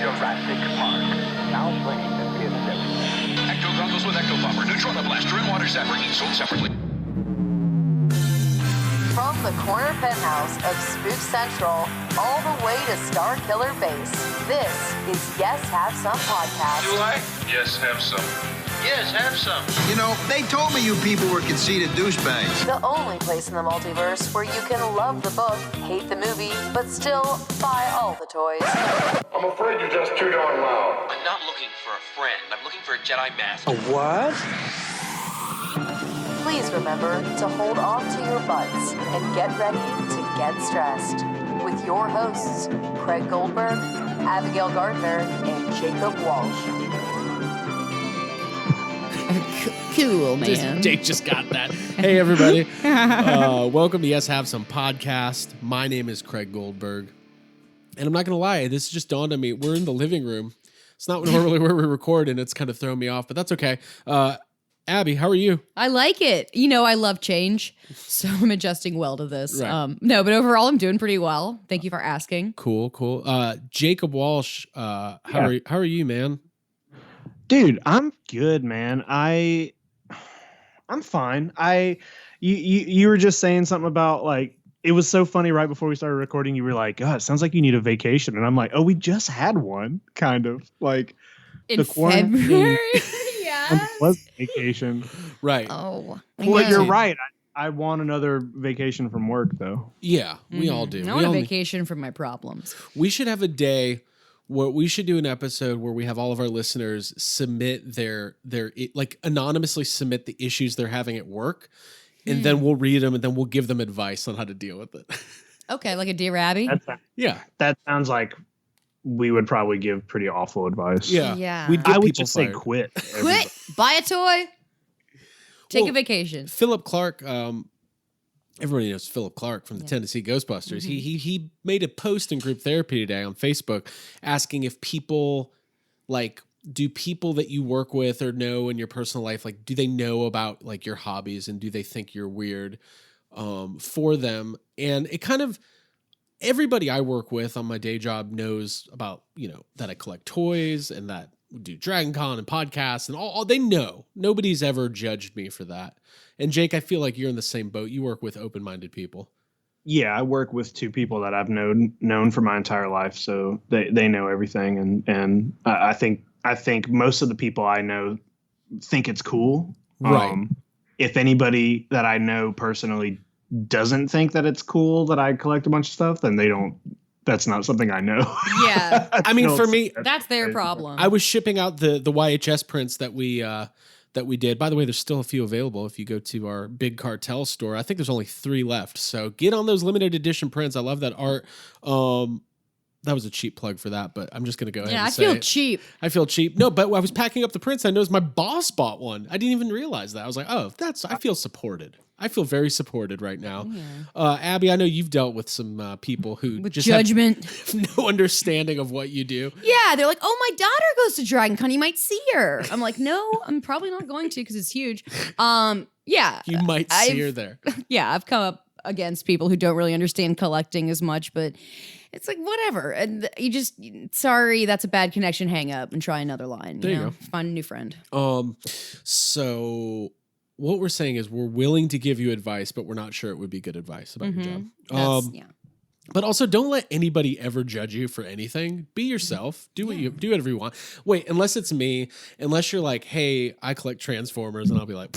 Jurassic Park. Now playing at theaters everywhere. Ecto goggles with Ecto Bomber, Neutron Blaster, and Water Zapper, each sold separately. From the corner penthouse of Spook Central all the way to Star Killer Base, this is Yes Have Some Podcast. Do I? Yes, have some. Yes, have some. You know, they told me you people were conceited douchebags. The only place in the multiverse where you can love the book, hate the movie, but still buy all the toys. I'm afraid you're just too darn loud. I'm not looking for a friend. I'm looking for a Jedi Master. What? Please remember to hold on to your butts and get ready to get stressed. With your hosts, Craig Goldberg, Abigail Gardner, and Jacob Walsh. Cool, man. Jake just got that. Hey, everybody. Welcome to Yes Have Some Podcast. My name is Craig Goldberg. And I'm not going to lie, this just dawned on me. We're in the living room. It's not normally where we record, and it's kind of thrown me off, but that's okay. Abby, how are you? I like it. You know, I love change, so I'm adjusting well to this. Right. No, but overall, I'm doing pretty well. Thank you for asking. Cool. Jacob Walsh, how are you, man? Dude, I'm good, man. I'm fine. You were just saying something about, like, it was so funny right before we started recording. You were like, "God, it sounds like you need a vacation," and I'm like, "Oh, we just had one, kind of like In the quarantine February, yeah, was vacation." Right. Oh, Well, you're right. I want another vacation from work, though. Yeah, we all do. I want a vacation from my problems. We should have a day where we should do an episode where we have all of our listeners submit their like anonymously submit the issues they're having at work. And then we'll read them, and then we'll give them advice on how to deal with it. Okay, like a Dear Abby? Yeah. That sounds like we would probably give pretty awful advice. Yeah. We'd get I would people just fired. say quit. Quit, buy a toy, take Well, a vacation. Philip Clark, everybody knows Philip Clark from the Tennessee Ghostbusters. Mm-hmm. He made a post in group therapy today on Facebook asking if people, like, do people that you work with or know in your personal life, like, do they know about, like, your hobbies, and do they think you're weird for them? And it kind of, everybody I work with on my day job knows about, you know, that I collect toys and that we do Dragon Con and podcasts and all they know. Nobody's ever judged me for that. And Jake, I feel like you're in the same boat. You work with open-minded people. Yeah, I work with two people that I've known for my entire life, so they know everything, and I think most of the people I know think it's cool. Right. If anybody that I know personally doesn't think that it's cool that I collect a bunch of stuff, then they don't. That's not something I know. Yeah. I mean, for me, That's their problem. I was shipping out the YHS prints that we did. By the way, there's still a few available if you go to our Big Cartel store. I think there's only 3 left. So get on those limited edition prints. I love that art. That was a cheap plug for that, but I'm just going to go ahead and say I feel cheap. I feel cheap. No, but I was packing up the prints. I noticed my boss bought one. I didn't even realize that. I was like, oh, I feel supported. I feel very supported right now. Yeah. Abby, I know you've dealt with some people who With just judgment. have no understanding of what you do. Yeah, they're like, oh, my daughter goes to Dragon Con. You might see her. I'm like, no, I'm probably not going to because it's huge. Yeah. You might see her there. Yeah, I've come up against people who don't really understand collecting as much, but it's like, whatever. And you just, sorry, that's a bad connection. Hang up and try another line. There you go. Find a new friend. So what we're saying is we're willing to give you advice, but we're not sure it would be good advice about your job. Yeah. But also, don't let anybody ever judge you for anything. Be yourself. Do whatever you want. Wait, unless it's me. Unless you're like, hey, I collect Transformers, and I'll be like,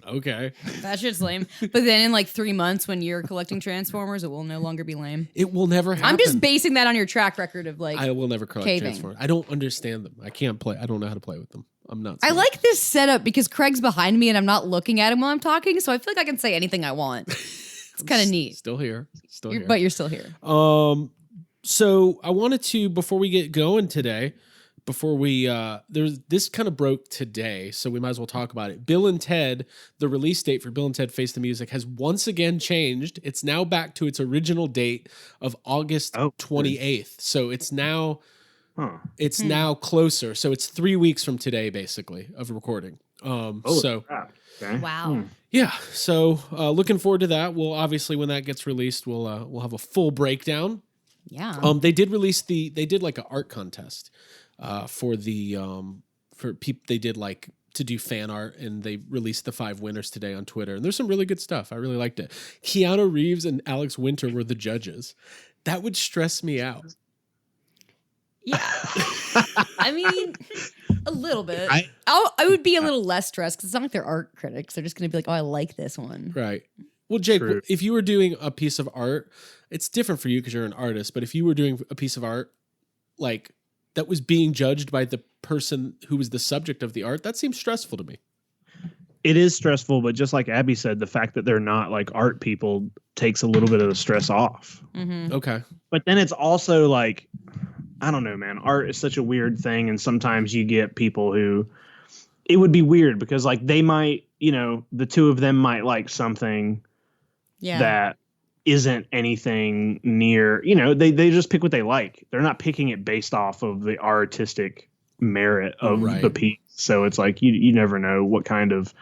okay. That shit's lame. But then in like 3 months, when you're collecting Transformers, it will no longer be lame. It will never happen. I'm just basing that on your track record of like. I will never collect caving. Transformers. I don't understand them. I can't play. I don't know how to play with them. I'm not. I like this setup because Craig's behind me and I'm not looking at him while I'm talking, so I feel like I can say anything I want. It's kind of neat. Still here. But you're still here. So I wanted to, before we get going today, this kind of broke today, so we might as well talk about it. Bill and Ted, the release date for Bill and Ted Face the Music has once again changed. It's now back to its original date of August 28th. So it's now now closer. So it's 3 weeks from today, basically, of recording. Okay. Wow. Yeah, so looking forward to that. We'll obviously, when that gets released, we'll have a full breakdown. Yeah. They did release they did like an art contest for people. They did like to do fan art, and they released the 5 winners today on Twitter. And there's some really good stuff. I really liked it. Keanu Reeves and Alex Winter were the judges. That would stress me out. Yeah. I mean, a little bit. I would be a little less stressed because it's not like they're art critics. They're just going to be like, oh, I like this one. Right. Well, Jake, True. if you were doing a piece of art, it's different for you because you're an artist. But if you were doing a piece of art, like that was being judged by the person who was the subject of the art, that seems stressful to me. It is stressful, but just like Abby said, the fact that they're not like art people takes a little bit of the stress off. Mm-hmm. Okay. But then it's also like, I don't know, man. Art is such a weird thing. And sometimes you get people who it would be weird because like they might, the two of them might like something that isn't anything near, they just pick what they like. They're not picking it based off of the artistic merit of the piece. So it's like you never know what kind of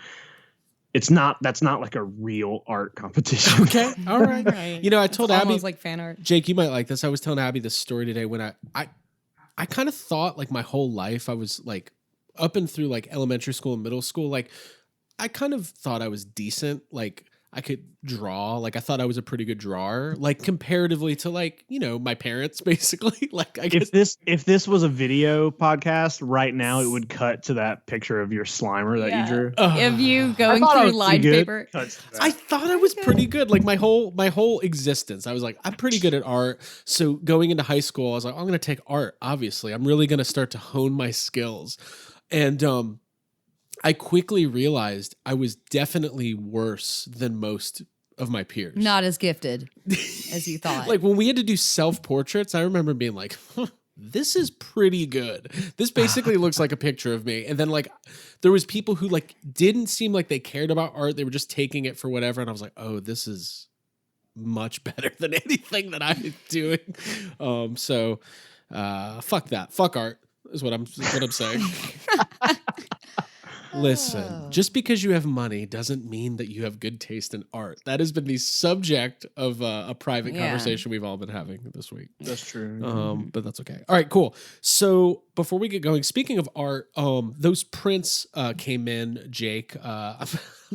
that's not like a real art competition. Okay. All right. I told Abby, almost like fan art. Jake, you might like this. I was telling Abby this story today when I kind of thought like my whole life I was like up and through like elementary school and middle school, like I kind of thought I was decent. Like I could draw. Like I thought I was a pretty good drawer, like comparatively to like, my parents basically. Like I guess if this was a video podcast right now, it would cut to that picture of your Slimer that you drew. If you going through lined paper. I thought I was pretty good. Like my whole existence, I was like, I'm pretty good at art. So going into high school, I was like, I'm going to take art. Obviously, I'm really going to start to hone my skills. And, I quickly realized I was definitely worse than most of my peers. Not as gifted as you thought. Like when we had to do self-portraits, I remember being like, this is pretty good. This basically looks like a picture of me. And then like there was people who like didn't seem like they cared about art. They were just taking it for whatever. And I was like, oh, this is much better than anything that I'm doing. So fuck that. Fuck art is what I'm saying. Listen, just because you have money doesn't mean that you have good taste in art. That has been the subject of a private conversation we've all been having this week. That's true. But that's okay. All right, cool. So before we get going, speaking of art, those prints came in, Jake. I'm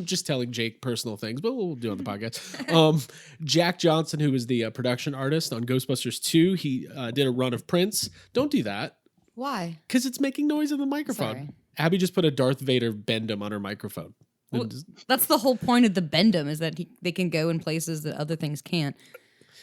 just telling Jake personal things, but we'll do it on the podcast. Jack Johnson, who was the production artist on Ghostbusters 2, he did a run of prints. Don't do that. Why? Because it's making noise in the microphone. Sorry. Abby just put a Darth Vader bendum on her microphone. Well, that's the whole point of the bendum is that they can go in places that other things can't.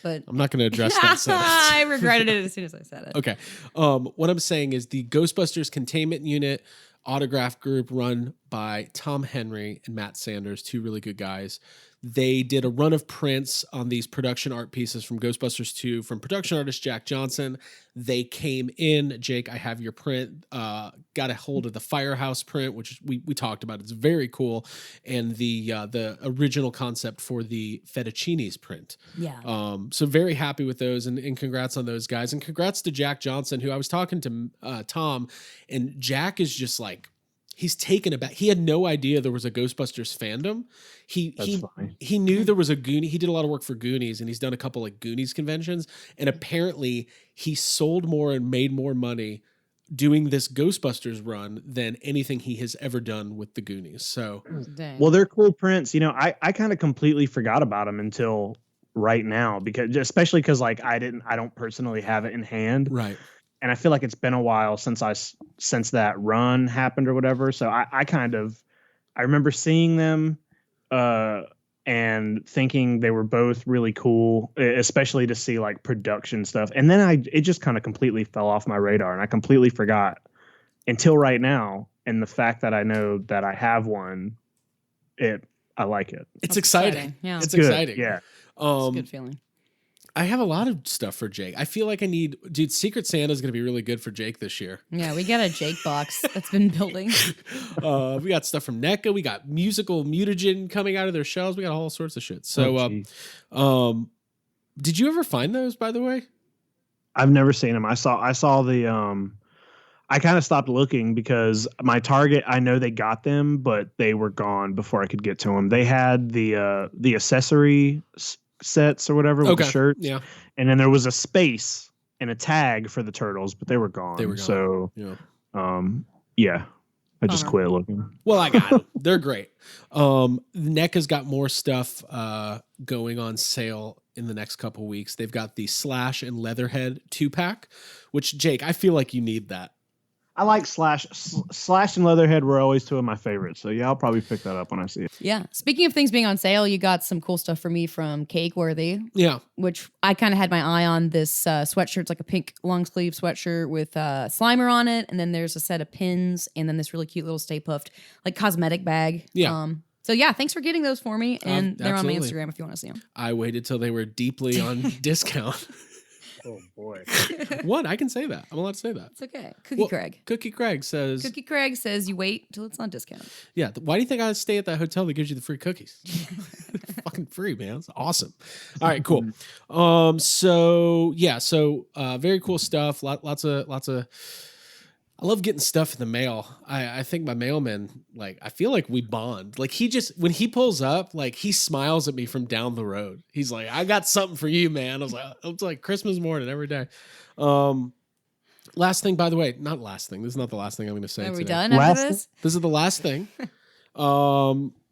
But I'm not going to address that sentence. I regretted it as soon as I said it. Okay. What I'm saying is the Ghostbusters Containment Unit autograph group run by Tom Henry and Matt Sanders, 2 really good guys. They did a run of prints on these production art pieces from Ghostbusters 2 from production artist Jack Johnson. They came in, Jake, I have your print, got a hold of the Firehouse print, which we talked about. It's very cool. And the original concept for the Fettuccine's print. Yeah. So very happy with those and congrats on those guys. And congrats to Jack Johnson, who I was talking to Tom, and Jack is just like, he's taken aback. He had no idea there was a Ghostbusters fandom. He knew there was a Goonies. He did a lot of work for Goonies, and he's done a couple like Goonies conventions. And apparently, he sold more and made more money doing this Ghostbusters run than anything he has ever done with the Goonies. So, well, they're cool prints. I kind of completely forgot about them until right now especially because like I don't personally have it in hand. Right. And I feel like it's been a while since that run happened or whatever. So I remember seeing them and thinking they were both really cool, especially to see like production stuff. And then it just kind of completely fell off my radar and I completely forgot until right now. And the fact that I know that I have one, I like it. It's exciting. Yeah. It's exciting. Yeah. It's a good feeling. I have a lot of stuff for Jake. I feel like dude, Secret Santa is going to be really good for Jake this year. Yeah, we got a Jake box that's been building. We got stuff from NECA. We got musical mutagen coming out of their shells. We got all sorts of shit. So, did you ever find those, by the way? I've never seen them. I saw the, I kind of stopped looking because my Target, I know they got them, but they were gone before I could get to them. They had the accessory sets or whatever with the shirts. Yeah. And then there was a space and a tag for the turtles, but they were gone. They were gone. So, Yeah. yeah, I just Bummer. quit looking. Well, I got them. They're great. NECA's got more stuff going on sale in the next couple weeks. They've got the Slash and Leatherhead 2-pack, which, Jake, I feel like you need that. I like Slash and Leatherhead were always two of my favorites. So yeah, I'll probably pick that up when I see it. Yeah. Speaking of things being on sale, you got some cool stuff for me from Cakeworthy. Yeah. Which I kind of had my eye on. This sweatshirt. It's like a pink long sleeve sweatshirt with Slimer on it. And then there's a set of pins and then this really cute little Stay Puffed like cosmetic bag. Yeah. So yeah, thanks for getting those for me. And they're on my absolutely. Instagram if you want to see them. I waited till they were deeply on discount. Oh boy. What? I can say that. I'm allowed to say that. It's okay. Cookie Craig. Cookie Craig says... Cookie Craig says you wait till it's on discount. Yeah. Why do you think I stay at that hotel that gives you the free cookies? Fucking free, man. It's awesome. All right, cool. So very cool stuff. Lots of I love getting stuff in the mail. I think my mailman, like, I feel like we bond. Like, when he pulls up, like, he smiles at me from down the road. He's like, I got something for you, man. I was like, it's like Christmas morning every day. Last thing, by the way, not last thing. This is not the last thing I'm going to say. Are we today. done after this? This is the last thing.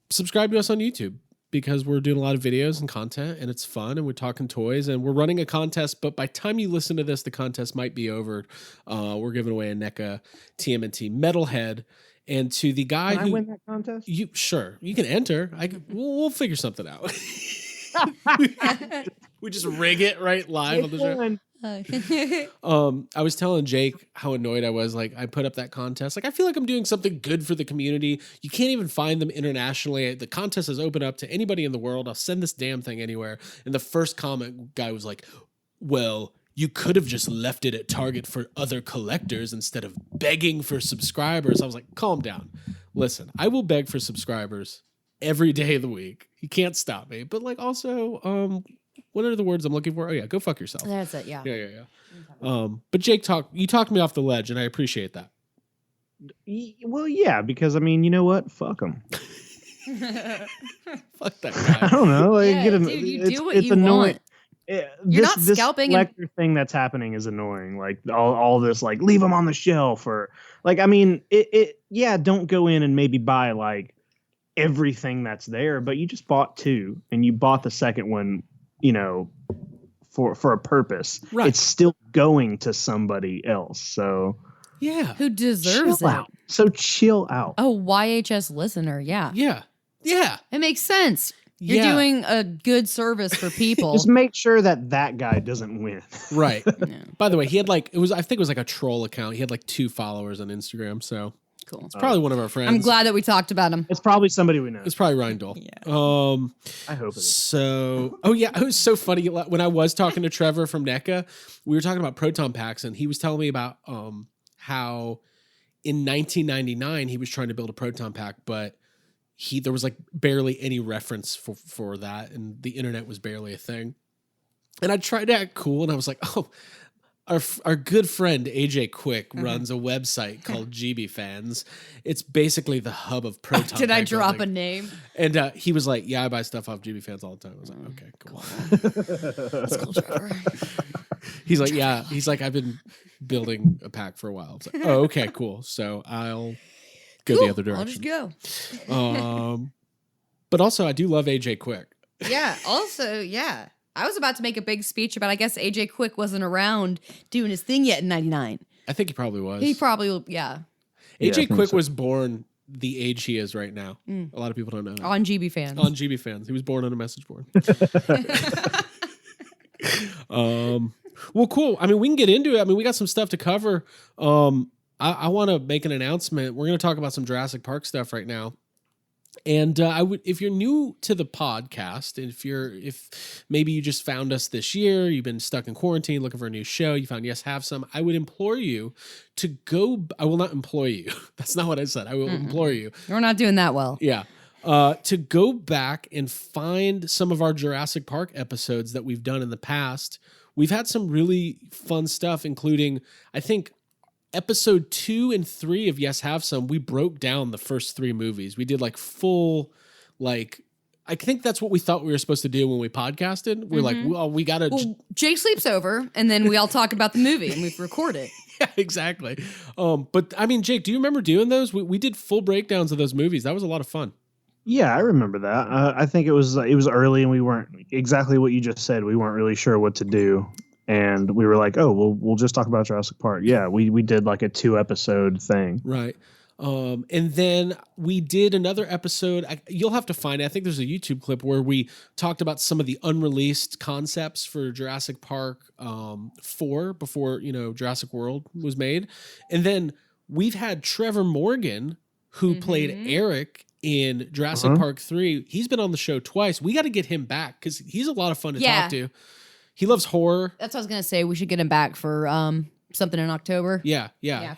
Subscribe to us on YouTube, because we're doing a lot of videos and content and it's fun and we're talking toys and we're running a contest. But by the time you listen to this, the contest might be over. We're giving away a NECA TMNT Metalhead. And to the guy Can I win that contest? You can enter. We'll figure something out. We just rig it right live on the show. I was telling Jake how annoyed I was. Like, I put up that contest. Like, I feel like I'm doing something good for the community. You can't even find them internationally. The contest is open up to anybody in the world. I'll send this damn thing anywhere. And the first comment guy was like, well, you could have just left it at Target for other collectors instead of begging for subscribers. I was like, calm down. Listen, I will beg for subscribers every day of the week. You can't stop me. But like, also, what are the words I'm looking for? Oh yeah, go fuck yourself. That's it. Yeah. Yeah. But Jake, you talked me off the ledge, and I appreciate that. Well, yeah, because I mean, you know what? Fuck them. Fuck that guy. I don't know. Like, Yeah, dude, you do what it's you annoying. want. You're not scalping This collector thing that's happening is annoying. Like all this, like, leave them on the shelf, or like, I mean, yeah, don't go in and maybe buy like everything that's there, but you just bought two, and you bought the second one, you know, for a purpose. Right. It's still going to somebody else. So yeah, who deserves it? Out. So chill out. Oh, YHS listener. Yeah. Yeah. It makes sense. You're doing a good service for people. Just make sure that guy doesn't win. Right. Yeah. By the way, he had I think it was like a troll account. He had like 2 followers on Instagram. So cool. It's probably one of our friends. I'm glad that we talked about him. It's probably somebody we know. It's probably Ryan Dole. Yeah. I hope it is. So, it was so funny. When I was talking to Trevor from NECA, we were talking about proton packs, and he was telling me about how in 1999 he was trying to build a proton pack, but there was like barely any reference for that, and the internet was barely a thing. And I tried to act cool, and I was like, oh, our good friend AJ Quick runs a website called GB Fans. It's basically the hub of proton. Did I drop building. a name? And he was like, yeah, I buy stuff off GB Fans all the time. I was like, okay, cool. That's cool, Trevor. He's like, yeah. He's like, I've been building a pack for a while. I was like, oh, okay, cool. So I'll go the other direction. I'll just go. But also, I do love AJ Quick. Yeah. Also, yeah. I was about to make a big speech about, I guess AJ Quick wasn't around doing his thing yet in 99. I think he probably was. He probably, yeah. AJ Quick was born the age he is right now. A lot of people don't know that. On GB Fans. On GB Fans. He was born on a message board. Well, cool. I mean, we can get into it. I mean, we got some stuff to cover. I want to make an announcement. We're going to talk about some Jurassic Park stuff right now. And if you're new to the podcast, if maybe you just found us this year, you've been stuck in quarantine looking for a new show, you found Yes Have Some, I would implore you to go. I will not employ you. That's not what I said. I will implore you. We're not doing that well. Yeah. To go back and find some of our Jurassic Park episodes that we've done in the past. We've had some really fun stuff, including, I think, episode 2 and 3 of Yes Have Some. We broke down the first 3 movies. We did like full, like, I think that's what we thought we were supposed to do when we podcasted. We're like, well, we got to. Well, Jake sleeps over, and then we all talk about the movie, and we record it. Yeah, exactly. But I mean, Jake, do you remember doing those? We did full breakdowns of those movies. That was a lot of fun. Yeah, I remember that. I think it was early, and we weren't exactly what you just said. We weren't really sure what to do, and we were like, "Oh, we'll just talk about Jurassic Park." Yeah, we did like a 2-episode thing. Right. And then we did another episode. You'll have to find it. I think there's a YouTube clip where we talked about some of the unreleased concepts for Jurassic Park 4 before, Jurassic World was made. And then we've had Trevor Morgan, who played Eric in Jurassic Park 3. He's been on the show twice. We got to get him back because he's a lot of fun to talk to. He loves horror. That's what I was going to say. We should get him back for something in October. Yeah.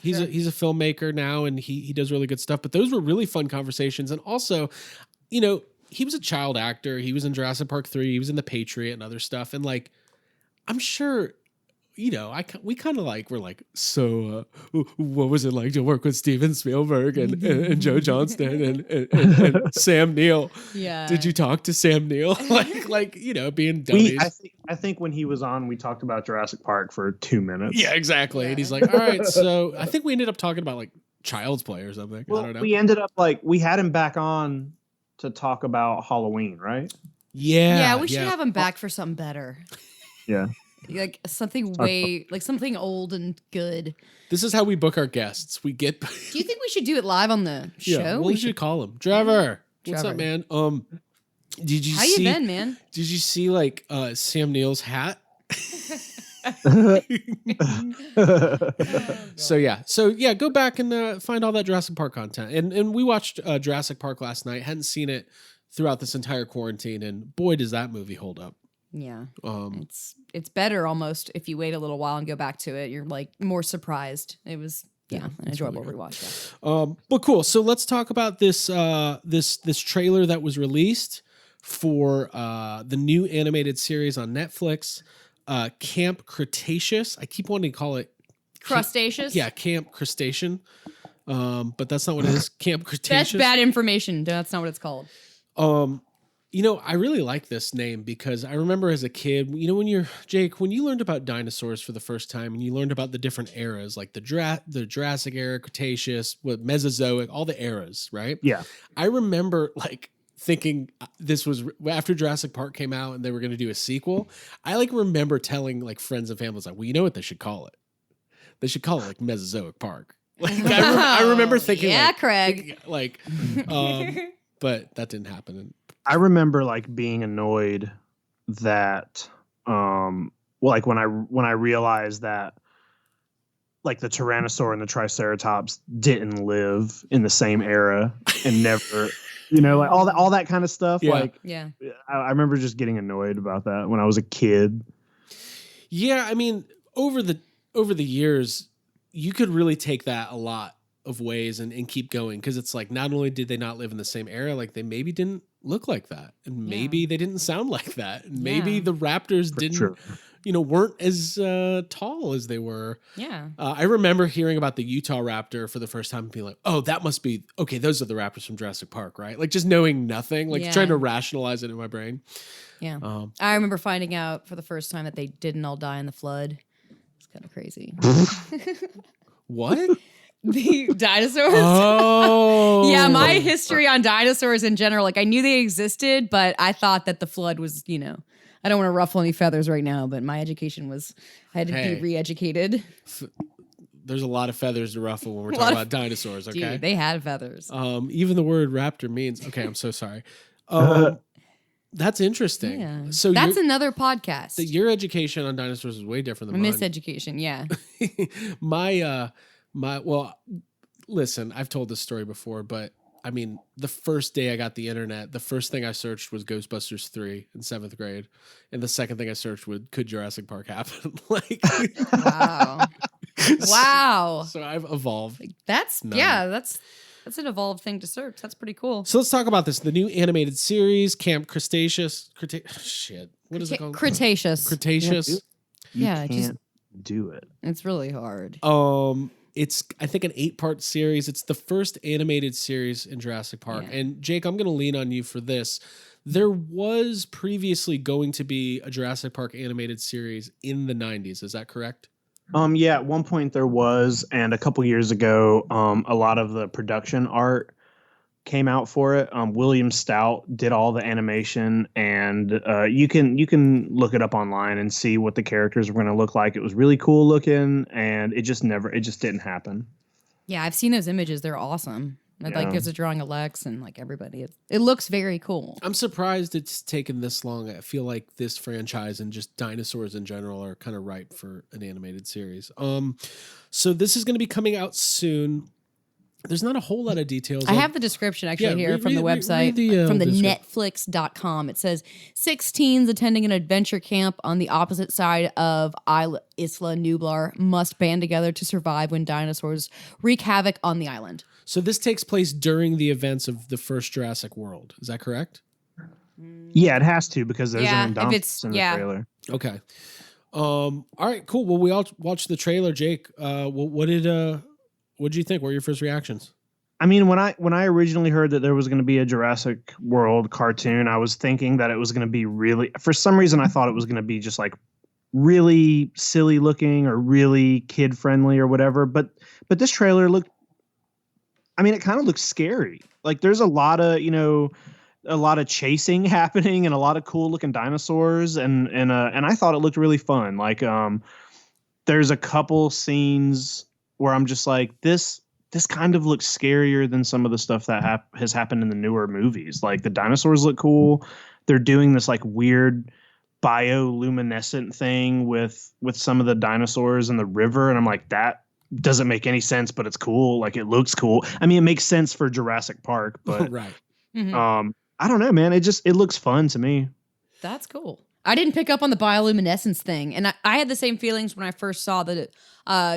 He's a filmmaker now, and he does really good stuff. But those were really fun conversations. And also, he was a child actor. He was in Jurassic Park 3. He was in The Patriot and other stuff. And like, I'm sure, we kind of like, we're like, so what was it like to work with Steven Spielberg and Joe Johnston and Sam Neill? Yeah. Did you talk to Sam Neill? like being dummies. I think when he was on, we talked about Jurassic Park for 2 minutes. Yeah, exactly. Yeah. And he's like, all right. So I think we ended up talking about like Child's Play or something. Well, I don't know. We ended up we had him back on to talk about Halloween, right? Yeah, we should have him back for something better. Yeah. Like something something old and good. This is how we book our guests. We get. Do you think we should do it live on the show? Yeah, we should call him Trevor. What's up, man? Did you How see? you been, man? Did you see Sam Neill's hat? So yeah, go back and find all that Jurassic Park content. And we watched Jurassic Park last night. Hadn't seen it throughout this entire quarantine, and boy, does that movie hold up. Yeah. It's better almost if you wait a little while and go back to it. You're like more surprised. It was an enjoyable rewatch. Yeah. But cool. So let's talk about this this trailer that was released for the new animated series on Netflix, Camp Cretaceous. I keep wanting to call it Crustaceous. Camp Crustacean. But that's not what it is. Camp Cretaceous. That's bad information. That's not what it's called. I really like this name because I remember as a kid, when you learned about dinosaurs for the first time and you learned about the different eras, like the Jurassic era, Cretaceous, Mesozoic, all the eras, right? Yeah. I remember thinking this was after Jurassic Park came out and they were going to do a sequel. I remember telling friends and families well, you know what they should call it? They should call it Mesozoic Park. I remember thinking, Craig. But that didn't happen. I remember being annoyed that when I realized that the Tyrannosaur and the Triceratops didn't live in the same era and never all that kind of stuff. Yeah. I remember just getting annoyed about that when I was a kid. Yeah, I mean, over the years, you could really take that a lot of ways and keep going because it's not only did they not live in the same era, they maybe didn't look like that, and maybe they didn't sound like that, and maybe the raptors weren't as tall as they were. Yeah. I remember hearing about the Utah raptor for the first time and being like, oh, that must be okay. Those are the raptors from Jurassic Park, right? Just knowing nothing, trying to rationalize it in my brain. Yeah. I remember finding out for the first time that they didn't all die in the flood. It's kind of crazy. What? The dinosaurs? Oh. Yeah, my history on dinosaurs in general, I knew they existed, but I thought that the flood was, I don't want to ruffle any feathers right now, but my education was, I had to be re-educated. There's a lot of feathers to ruffle when we're talking about dinosaurs, okay? Dude, they had feathers. Even the word raptor means, okay, I'm so sorry. That's interesting. Yeah. So that's another podcast. Your education on dinosaurs is way different than mine. Miseducation, yeah. Listen, I've told this story before, but I mean, the first day I got the internet, the first thing I searched was Ghostbusters 3 in 7th grade. And the second thing I searched was, could Jurassic Park happen? Wow. Wow. So I've evolved. That's an evolved thing to search. That's pretty cool. So let's talk about this. The new animated series, Camp Crustaceous. Shit. What is it called? Cretaceous. Cretaceous. You can't do it. It's really hard. It's, I think, an 8-part series. It's the first animated series in Jurassic Park. Yeah. And Jake, I'm going to lean on you for this. There was previously going to be a Jurassic Park animated series in the 90s. Is that correct? Yeah, at one point there was, and a couple years ago, a lot of the production art came out for it. William Stout did all the animation, and you can look it up online and see what the characters were going to look like. It was really cool looking, and it just didn't happen. Yeah, I've seen those images. They're awesome. I'd like gives a drawing of Lex and like everybody. It looks very cool. I'm surprised it's taken this long. I feel like this franchise and just dinosaurs in general are kind of ripe for an animated series. So this is going to be coming out soon. There's not a whole lot of details. I have the description actually from the website, from the Netflix.com. It says 6 teens attending an adventure camp on the opposite side of Isla Nublar must band together to survive when dinosaurs wreak havoc on the island. So this takes place during the events of the first Jurassic World. Is that correct? Yeah, it has to because there's an Indominus in the trailer. Okay. All right, cool. Well, we all watched the trailer, Jake. What did you think? What were your first reactions? I mean, when I originally heard that there was going to be a Jurassic World cartoon, I was thinking that it was going to be really, for some reason, I thought it was going to be just like really silly looking or really kid friendly or whatever. But this trailer looked, I mean, it kind of looks scary. Like there's a lot of chasing happening and a lot of cool looking dinosaurs. And I thought it looked really fun. Like, there's a couple scenes where I'm just like, this kind of looks scarier than some of the stuff that has happened in the newer movies. Like the dinosaurs look cool. They're doing this like weird bioluminescent thing with some of the dinosaurs in the river. And I'm like, that doesn't make any sense, but it's cool. Like it looks cool. I mean, it makes sense for Jurassic Park, but right. I don't know, man. It looks fun to me. That's cool. I didn't pick up on the bioluminescence thing. And I had the same feelings when I first saw the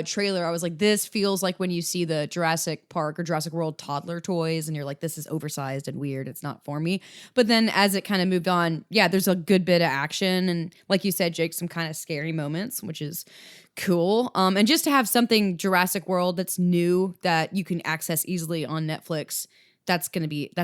trailer. I was like, this feels like when you see the Jurassic Park or Jurassic World toddler toys and you're like, this is oversized and weird. It's not for me. But then as it kind of moved on, yeah, there's a good bit of action. And like you said, Jake, some kind of scary moments, which is cool. And just to have something Jurassic World that's new that you can access easily on Netflix, that's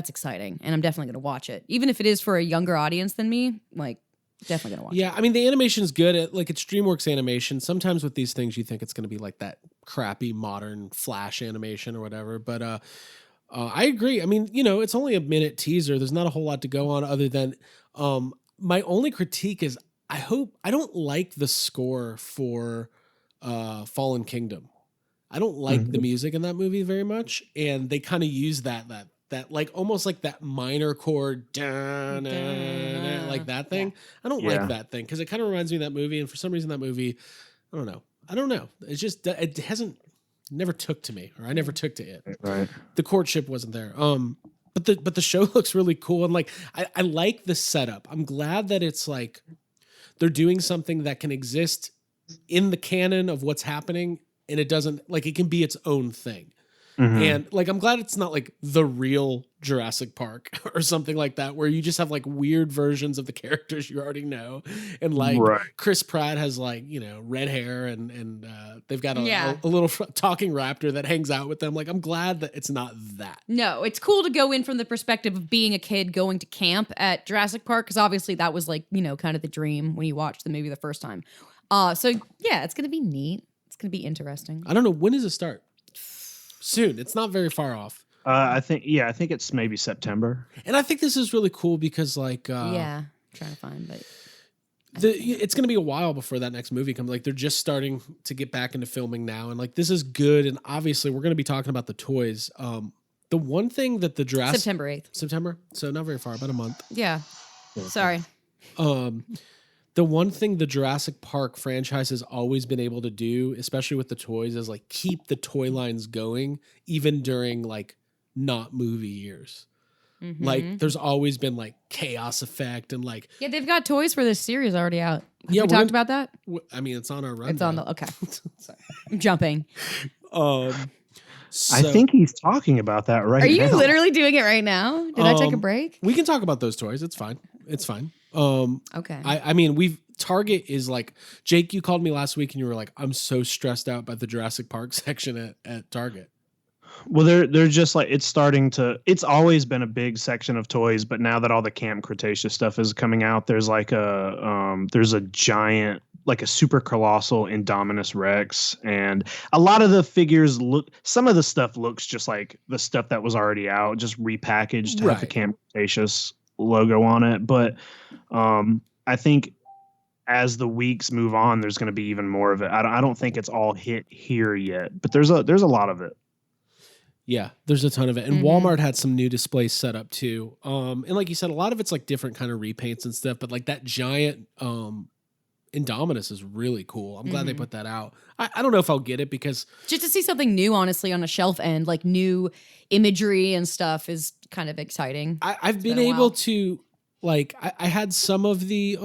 exciting. And I'm definitely going to watch it. Even if it is for a younger audience than me, like, definitely gonna watch it. Yeah, I mean the animation's good. It's DreamWorks animation. Sometimes with these things, you think it's gonna be like that crappy modern Flash animation or whatever. But I agree. I mean, it's only a minute teaser. There's not a whole lot to go on other than my only critique is I don't like the score for Fallen Kingdom. I don't like the music in that movie very much, and they kind of use that like almost like that minor chord like that thing. I don't like that thing because it kind of reminds me of that movie, and for some reason that movie, I don't know. It's just it never took to me, or I never took to it. Right. The courtship wasn't there. But the show looks really cool, and like I like the setup. I'm glad that it's like they're doing something that can exist in the canon of what's happening, and it doesn't like it can be its own thing. And like, I'm glad it's not like the real Jurassic Park or something like that, where you just have like weird versions of the characters you already know. And like Chris Pratt has like, red hair and they've got a little talking raptor that hangs out with them. Like, I'm glad that it's not that. No, it's cool to go in from the perspective of being a kid going to camp at Jurassic Park. Cause obviously that was like, kind of the dream when you watched the movie the first time. So yeah, it's going to be neat. It's going to be interesting. I don't know. When does it start? Soon. It's not very far off. I think it's maybe September. And I think this is really cool because like trying to find, but it's going to be a while before that next movie comes. Like they're just starting to get back into filming now, and like this is good. And obviously we're going to be talking about the toys. The one thing that the Jurassic September, so not very far, about a month. Yeah. Sorry. The one thing the Jurassic Park franchise has always been able to do, especially with the toys, is like keep the toy lines going even during like not movie years. Like there's always been like chaos effect and like they've got toys for this series already out. Have we talked about that? I mean, it's on our run. It's on the okay. Sorry, I'm jumping. I think he's talking about that right now. Are you literally doing it right now? Did I take a break? We can talk about those toys. It's fine. It's fine. Okay. I mean, Target is like, Jake, you called me last week and you were like, I'm so stressed out by the Jurassic Park section at Target. Well, they're just like it's starting to. It's always been a big section of toys, but now that all the Camp Cretaceous stuff is coming out, there's like there's a giant, like a super colossal Indominus Rex, and a lot of the figures look. Some of the stuff looks just like the stuff that was already out, just repackaged to have the Camp Cretaceous logo on it. But I think as the weeks move on, there's going to be even more of it. I don't think it's all hit here yet, but there's a lot of it. Yeah, there's a ton of it. And Walmart had some new displays set up too. And like you said, a lot of it's like different kind of repaints and stuff, but like that giant Indominus is really cool. I'm glad they put that out. I don't know if I'll get it because just to see something new, honestly, on a shelf end, like new imagery and stuff is kind of exciting. I've been able to like, I had some of the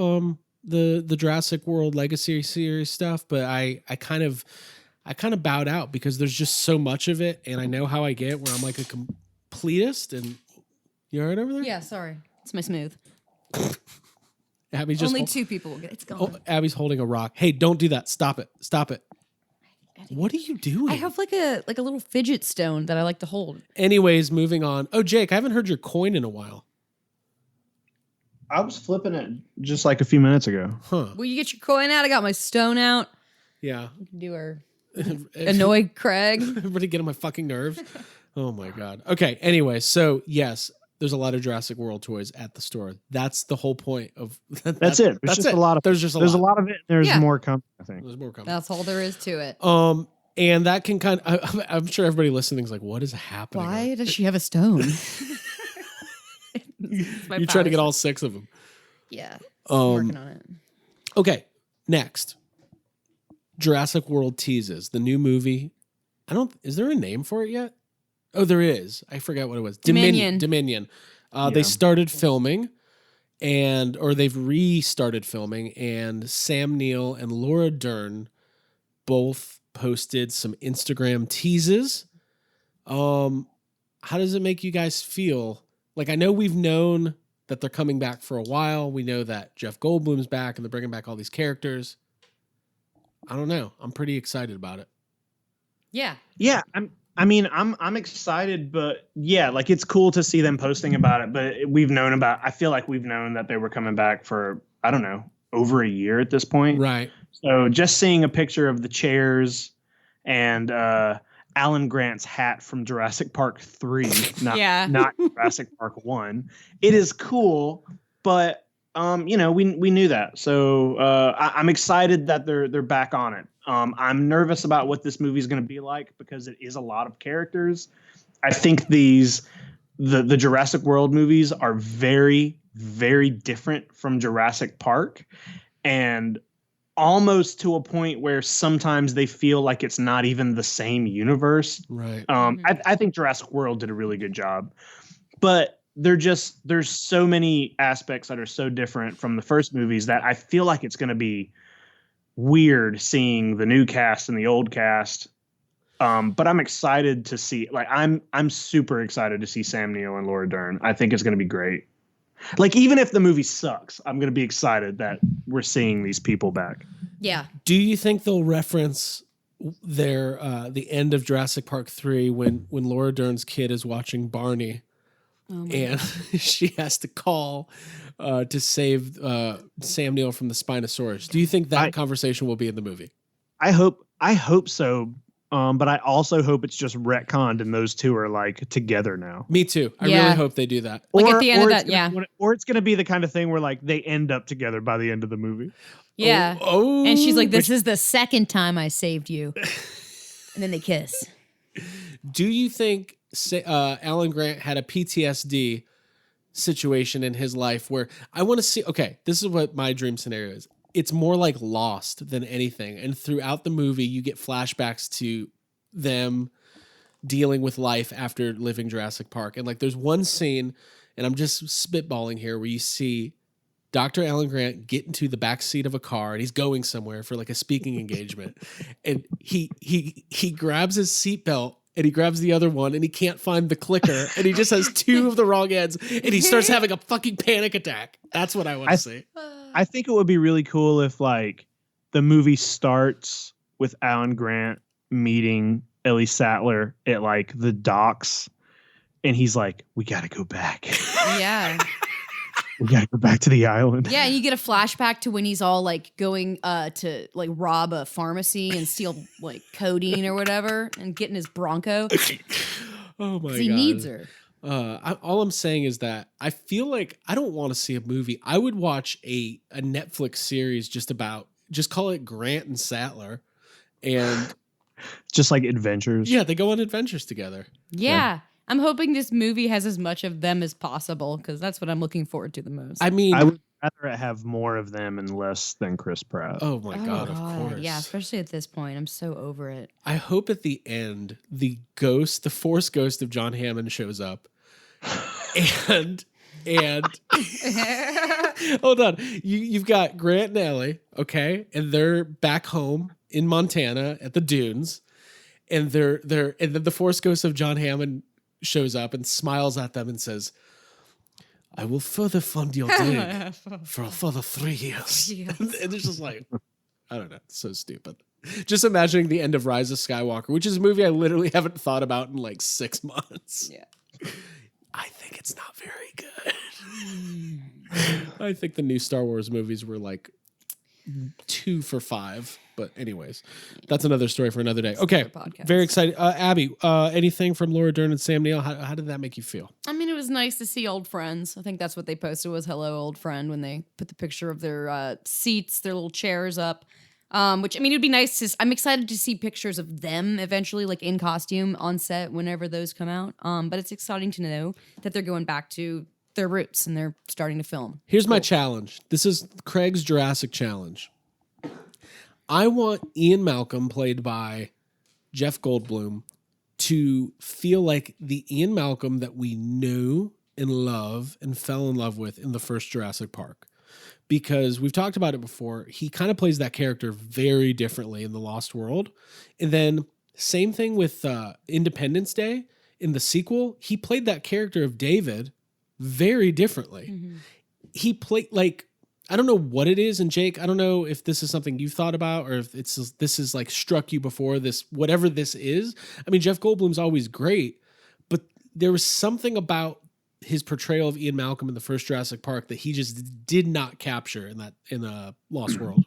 Jurassic World Legacy series stuff, but I kind of bowed out because there's just so much of it, and I know how I get where I'm like a completist. And you all right over there? Yeah, sorry, it's my smooth. Abby just only 2 people will get it. It's gone. Oh, Abby's holding a rock. Hey, don't do that. Stop it. Stop it. What are you doing? I have like a little fidget stone that I like to hold. Anyways, moving on. Oh, Jake, I haven't heard your coin in a while. I was flipping it just like a few minutes ago. Huh. Will you get your coin out? I got my stone out. Yeah. We can do our annoy Craig. Everybody get on my fucking nerves. Oh my God. Okay. Anyway, so yes, there's a lot of Jurassic World toys at the store. That's the whole point of that's it. There's just a lot of there's a lot of it. There's more coming, I think. There's more coming. That's all there is to it. And that can kind of, I'm sure everybody listening is like, what is happening? Why does she have a stone? You try to get all 6 of them. Yeah. Working on it. Okay. Next. Jurassic World teases the new movie. Is there a name for it yet? Oh, there is. I forgot what it was. Dominion. They started filming or they've restarted filming, and Sam Neill and Laura Dern both posted some Instagram teases. How does it make you guys feel? Like, I know we've known that they're coming back for a while. We know that Jeff Goldblum's back and they're bringing back all these characters. I don't know. I'm pretty excited about it. Yeah. Yeah. I'm excited, but yeah, like it's cool to see them posting about it, but I feel like we've known that they were coming back for, I don't know, over a year at this point. Right. So just seeing a picture of the chairs and, Alan Grant's hat from Jurassic Park 3, not Jurassic Park 1. It is cool, but we knew that. So I'm excited that they're back on it. I'm nervous about what this movie is going to be like because it is a lot of characters. I think the Jurassic World movies are very, very different from Jurassic Park, and almost to a point where sometimes they feel like it's not even the same universe. Right. I think Jurassic World did a really good job, but there's so many aspects that are so different from the first movies that I feel like it's going to be weird seeing the new cast and the old cast. But I'm excited to see, like, I'm super excited to see Sam Neill and Laura Dern. I think it's going to be great. Like, even if the movie sucks, I'm going to be excited that we're seeing these people back. Yeah. Do you think they'll reference the end of Jurassic Park 3 when Laura Dern's kid is watching Barney and she has to call to save Sam Neill from the Spinosaurus? Do you think that conversation will be in the movie? I hope so. But I also hope it's just retconned and those two are like together now. Me too. I really hope they do that. Like at the end of that, or it's going to be the kind of thing where like they end up together by the end of the movie. Yeah. Oh. And she's like, this is the second time I saved you. And then they kiss. Do you think Alan Grant had a PTSD situation in his life where I want to see, okay, this is what my dream scenario is. It's more like Lost than anything. And throughout the movie, you get flashbacks to them dealing with life after living Jurassic Park. And like, there's one scene, and I'm just spitballing here, where you see Dr. Alan Grant get into the back seat of a car and he's going somewhere for like a speaking engagement. And he grabs his seatbelt and he grabs the other one and he can't find the clicker and he just has 2 of the wrong ends and he starts having a fucking panic attack. That's what I want to see. I think it would be really cool if like the movie starts with Alan Grant meeting Ellie Sattler at like the docks, and he's like, "We gotta go back. Yeah. We gotta go back to the island." Yeah, and you get a flashback to when he's all like going to like rob a pharmacy and steal like codeine or whatever and getting his Bronco. Oh my god. He needs her. All I'm saying is that I feel like I don't want to see a movie. I would watch a Netflix series just call it Grant and Sattler, and just like adventures. Yeah, they go on adventures together. Yeah. I'm hoping this movie has as much of them as possible because that's what I'm looking forward to the most. I mean, I would rather have more of them and less than Chris Pratt. Oh my god, of course. Yeah, especially at this point. I'm so over it. I hope at the end the Force ghost of John Hammond shows up. And hold on. You've got Grant and Ellie, okay? And they're back home in Montana at the dunes. And and then the Force ghost of John Hammond shows up and smiles at them and says, "I will further fund your dig for a further 3 years." And it's just like, I don't know, it's so stupid. Just imagining the end of Rise of Skywalker, which is a movie I literally haven't thought about in like 6 months. Yeah. I think it's not very good. I think the new Star Wars movies were like 2 for 5. But anyways, that's another story for another day. Okay, very excited. Abby, anything from Laura Dern and Sam Neill? How did that make you feel? I mean, it was nice to see old friends. I think that's what they posted was "Hello, old friend" when they put the picture of their seats, their little chairs up. Which, I mean, it'd be nice to... I'm excited to see pictures of them eventually, like in costume on set whenever those come out. But it's exciting to know that they're going back to their roots and they're starting to film. Here's my challenge. This is Craig's Jurassic challenge. I want Ian Malcolm, played by Jeff Goldblum, to feel like the Ian Malcolm that we knew and love and fell in love with in the first Jurassic Park. Because we've talked about it before, he kind of plays that character very differently in The Lost World. And then same thing with Independence Day. In the sequel, he played that character of David very differently. Mm-hmm. He played like... I don't know what it is, and Jake, I don't know if this is something you've thought about or if this is like struck you before, this, whatever this is. I mean, Jeff Goldblum's always great, but there was something about his portrayal of Ian Malcolm in the first Jurassic Park that he just did not capture in Lost World.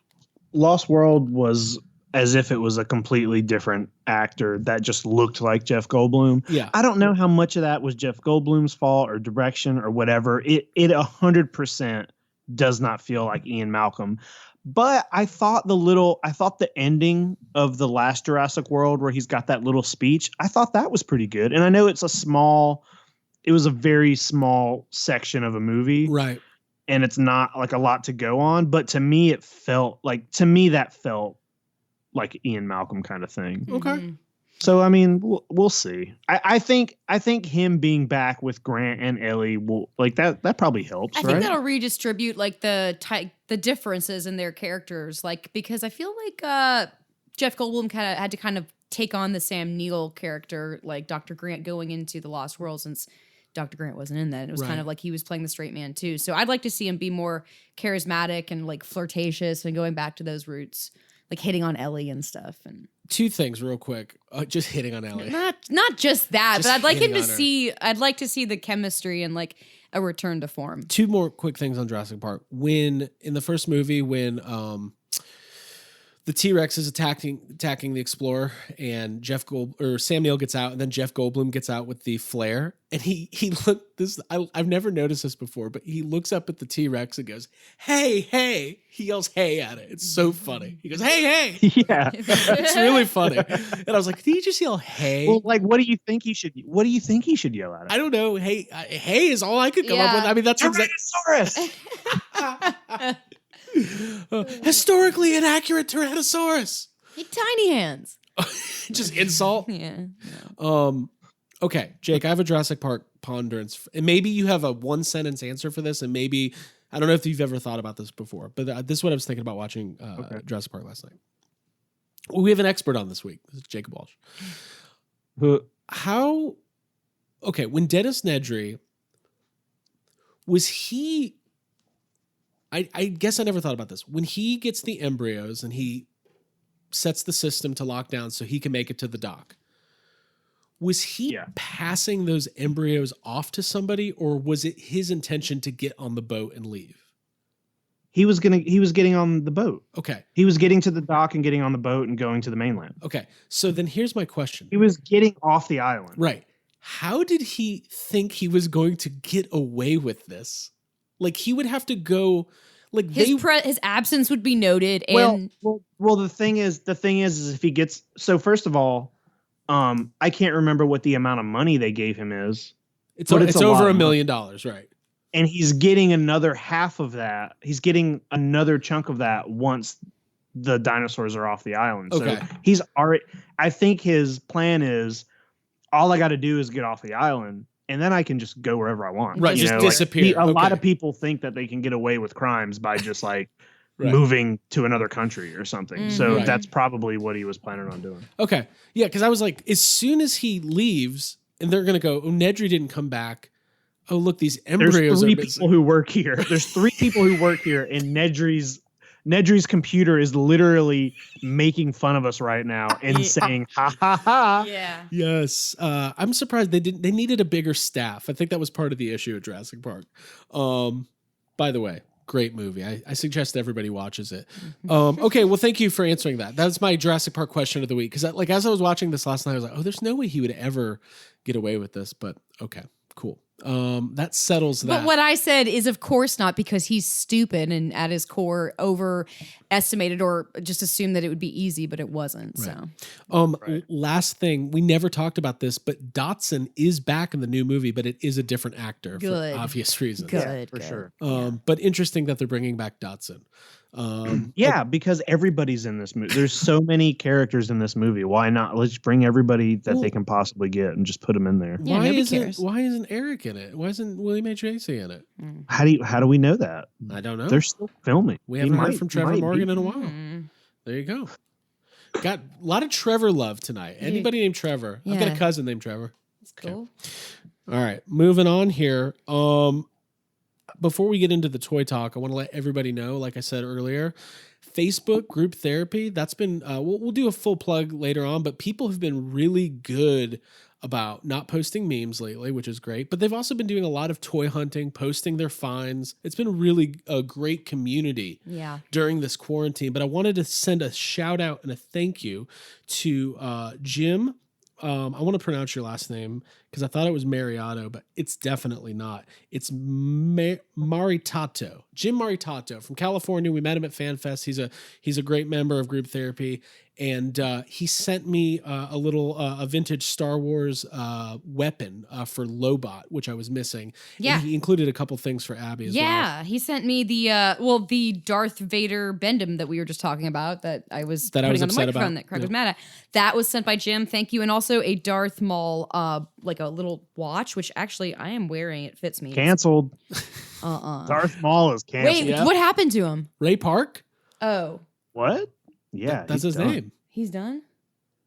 Lost World was as if it was a completely different actor that just looked like Jeff Goldblum. Yeah. I don't know how much of that was Jeff Goldblum's fault or direction or whatever. It 100% does not feel like Ian Malcolm. But I thought the ending of the last Jurassic World where he's got that little speech, I thought that was pretty good. And I know it was a very small section of a movie. Right. And it's not like a lot to go on, but to me that felt like Ian Malcolm kind of thing. Okay. Mm-hmm. So, I mean, we'll see. I think him being back with Grant and Ellie will like that probably helps. I think that'll redistribute like the differences in their characters, like because I feel like Jeff Goldblum had to take on the Sam Neill character, like Dr. Grant going into the Lost World, since Dr. Grant wasn't in that. It was kind of like he was playing the straight man too. So I'd like to see him be more charismatic and like flirtatious and going back to those roots, like hitting on Ellie and stuff. And 2 things real quick. Just hitting on Ellie. Not just that, Just but I'd like him to hitting on her. see. I'd like to see the chemistry and like a return to form. 2 more quick things on Jurassic Park. When in the first movie, when the T-Rex is attacking the Explorer, and Sam Neill gets out, and then Jeff Goldblum gets out with the flare, and he I've never noticed this before, but he looks up at the T-Rex and goes, "Hey, hey!" He yells "hey" at it. It's so funny. He goes, "Hey, hey!" Yeah, it's really funny. And I was like, "Did he just yell hey?" Well, like, what do you think he should yell at it? I don't know. Hey, hey is all I could come up with. I mean, that's Tyrannosaurus. Historically inaccurate Tyrannosaurus. Tiny hands. Just insult. Yeah. Okay, Jake, I have a Jurassic Park ponderance, and maybe you have a 1-sentence answer for this, and maybe I don't know if you've ever thought about this before, but this is what I was thinking about watching Jurassic Park last night. Well, we have an expert on this week. This is Jacob Walsh. When Dennis Nedry was he? I guess I never thought about this. When he gets the embryos and he sets the system to lock down so he can make it to the dock, Was he Yeah. passing those embryos off to somebody, or was it his intention to get on the boat and leave? He was getting on the boat. Okay. He was getting to the dock and getting on the boat and going to the mainland. Okay. So then here's my question. He was getting off the island. Right. How did he think he was going to get away with this? Like, he would have to go, like, His absence would be noted. And Well, the thing is if he gets, so first of all, I can't remember what the amount of money they gave him is. it's but it's a lot over of $1 money. million, right? And he's getting another half of that. He's getting another chunk of that once the dinosaurs are off the island. Okay. So he's already, I think his plan is, all I got to do is get off the island and then I can just go wherever I want. Right, You just know, disappear. a lot Okay. of people think that they can get away with crimes by just like Right. moving to another country or something. So Right. that's probably what he was planning on doing. Okay. Yeah, because I was like, as soon as he leaves and they're going to go, oh, Nedry didn't come back. Oh, look, these embryos There's three are people missing. who work here. There's 3 people who work here, and Nedry's computer is literally making fun of us right now and saying ha ha ha. yeah. Yes. I'm surprised they needed a bigger staff. I think that was part of the issue at Jurassic Park. By the way, great movie. I suggest everybody watches it. Okay, well, thank you for answering that. That's my Jurassic Park question of the week. Because as I was watching this last night, I was like, oh, there's no way he would ever get away with this. But okay, cool. That settles that. But what I said is, of course not, because he's stupid and at his core overestimated or just assumed that it would be easy, but it wasn't. Right. So Last thing, we never talked about this, but Dotson is back in the new movie, but it is a different actor Good. for obvious reasons. good, For good. sure. But interesting that they're bringing back Dotson. Yeah, because everybody's in this movie. There's so many characters in this movie. Why not? Let's bring everybody that they can possibly get and just put them in there. Yeah, nobody cares. Why isn't Eric in it? Why isn't William H. Macy in it? How do we know that? I don't know. They're still filming. We He haven't heard might- from he Trevor might Morgan be. in a while. There you go. Got a lot of Trevor love tonight. Anybody named Trevor? I've got a Yeah. cousin named Trevor. That's cool. All right, moving on here. Before we get into the toy talk, I want to let everybody know, like I said earlier, Facebook group therapy, that's been, we'll do a full plug later on, but people have been really good about not posting memes lately, which is great, but they've also been doing a lot of toy hunting, posting their finds. It's been really a great community Yeah. during this quarantine, but I wanted to send a shout out and a thank you to Jim. I want to pronounce your last name because I thought it was Mariotto, but it's definitely not. It's Maritato, Jim Maritato from California. We met him at FanFest. He's a great member of group therapy, and he sent me a vintage Star Wars weapon for Lobot, which I was missing. Yeah. And he included a couple things for Abby as well. Yeah, he sent me the Darth Vader Bendum that we were just talking about that I was That I was putting on the upset microphone about. that Craig Yeah. was mad at. That was sent by Jim. Thank you. And also a Darth Maul, like a little watch, which actually I am wearing. It fits me. Canceled. Uh-uh. Darth Maul is canceled. Wait, Yeah. what happened to him? Ray Park. Oh, What? Yeah, That's he's his done. name. he's done?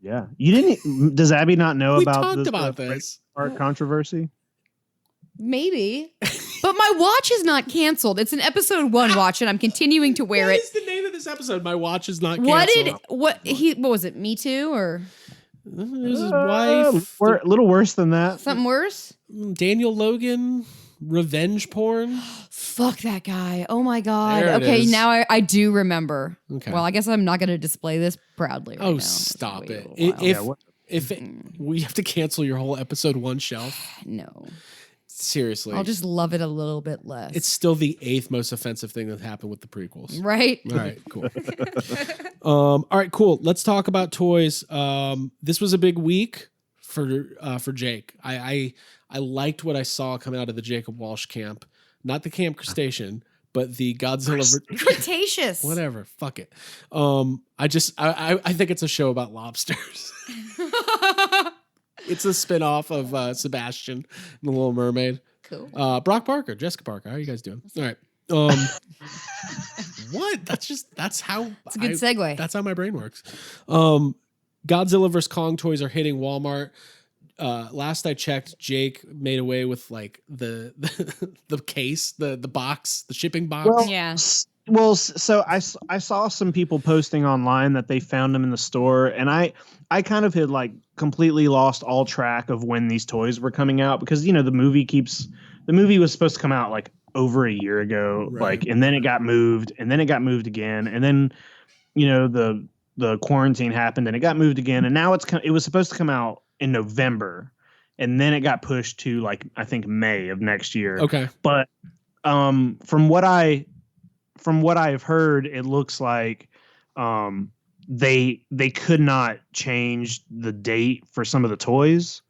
Yeah, you didn't. Does Abby not know We about talked this, about the this. Art controversy? Maybe. But my watch is not canceled. It's an episode 1 watch, and I'm continuing to wear What it. is the name of this episode? My watch is not What canceled. what was it? Me Too or It was his wife. A little worse than that. something worse? Daniel Logan. Revenge porn. Fuck that guy. Oh my God. There it Okay, is. now I do remember. Okay. Well, I guess I'm not going to display this proudly right Oh, now. stop Wait it. a while. If Yeah, what- we have to cancel your whole episode 1 shelf. No. Seriously. I'll just love it a little bit less. It's still the 8th most offensive thing that happened with the prequels. right? All right, cool. All right, cool. Let's talk about toys. This was a big week for Jake. I liked what I saw coming out of the Jacob Walsh camp, not the Camp Crustacean, but the Godzilla. Cretaceous. Whatever. Fuck it. I think it's a show about lobsters. It's a spinoff of Sebastian and the Little Mermaid. Cool. Brock Parker, Jessica Parker. How are you guys doing? All right. What? That's how. It's a good segue. That's how my brain works. Godzilla vs. Kong toys are hitting Walmart. Last I checked, Jake made away with like the case, the box, the shipping box. Well, Yeah. Well, so I saw some people posting online that they found them in the store, and I kind of had like completely lost all track of when these toys were coming out because the movie was supposed to come out like over a year ago, Right. and then it got moved, and then it got moved again, and then the quarantine happened and it got moved again, and now it was supposed to come out in November, and then it got pushed to like I think May of next year. Okay. But from what I've heard, it looks like they could not change the date for some of the toys.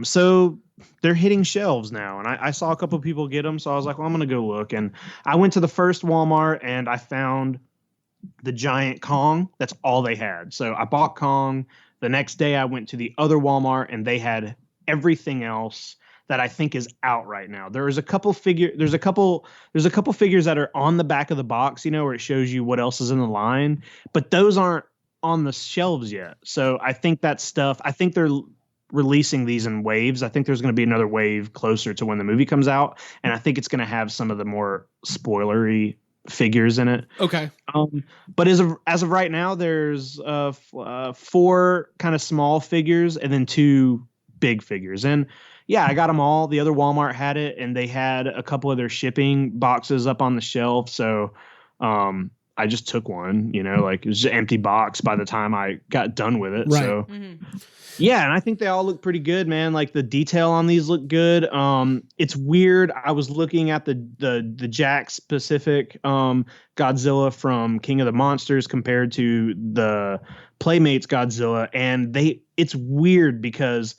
So they're hitting shelves now, and I saw a couple of people get them, so I was like, well, I'm gonna go look. And I went to the first Walmart and I found the giant Kong. That's all they had. So I bought Kong. The next day I went to the other Walmart and they had everything else that I think is out right now. There's a couple figures that are on the back of the box, where it shows you what else is in the line, but those aren't on the shelves yet. So I think they're releasing these in waves. I think there's going to be another wave closer to when the movie comes out, and I think it's going to have some of the more spoilery figures in it. Okay. But as of right now, there's 4 kind of small figures and then 2 big figures. And yeah, I got them all. The other Walmart had it, and they had a couple of their shipping boxes up on the shelf. So I just took one, like it was just an empty box by the time I got done with it. Right. So yeah, and I think they all look pretty good, man. Like the detail on these look good. It's weird. I was looking at the Jack specific Godzilla from King of the Monsters compared to the Playmates Godzilla, and it's weird because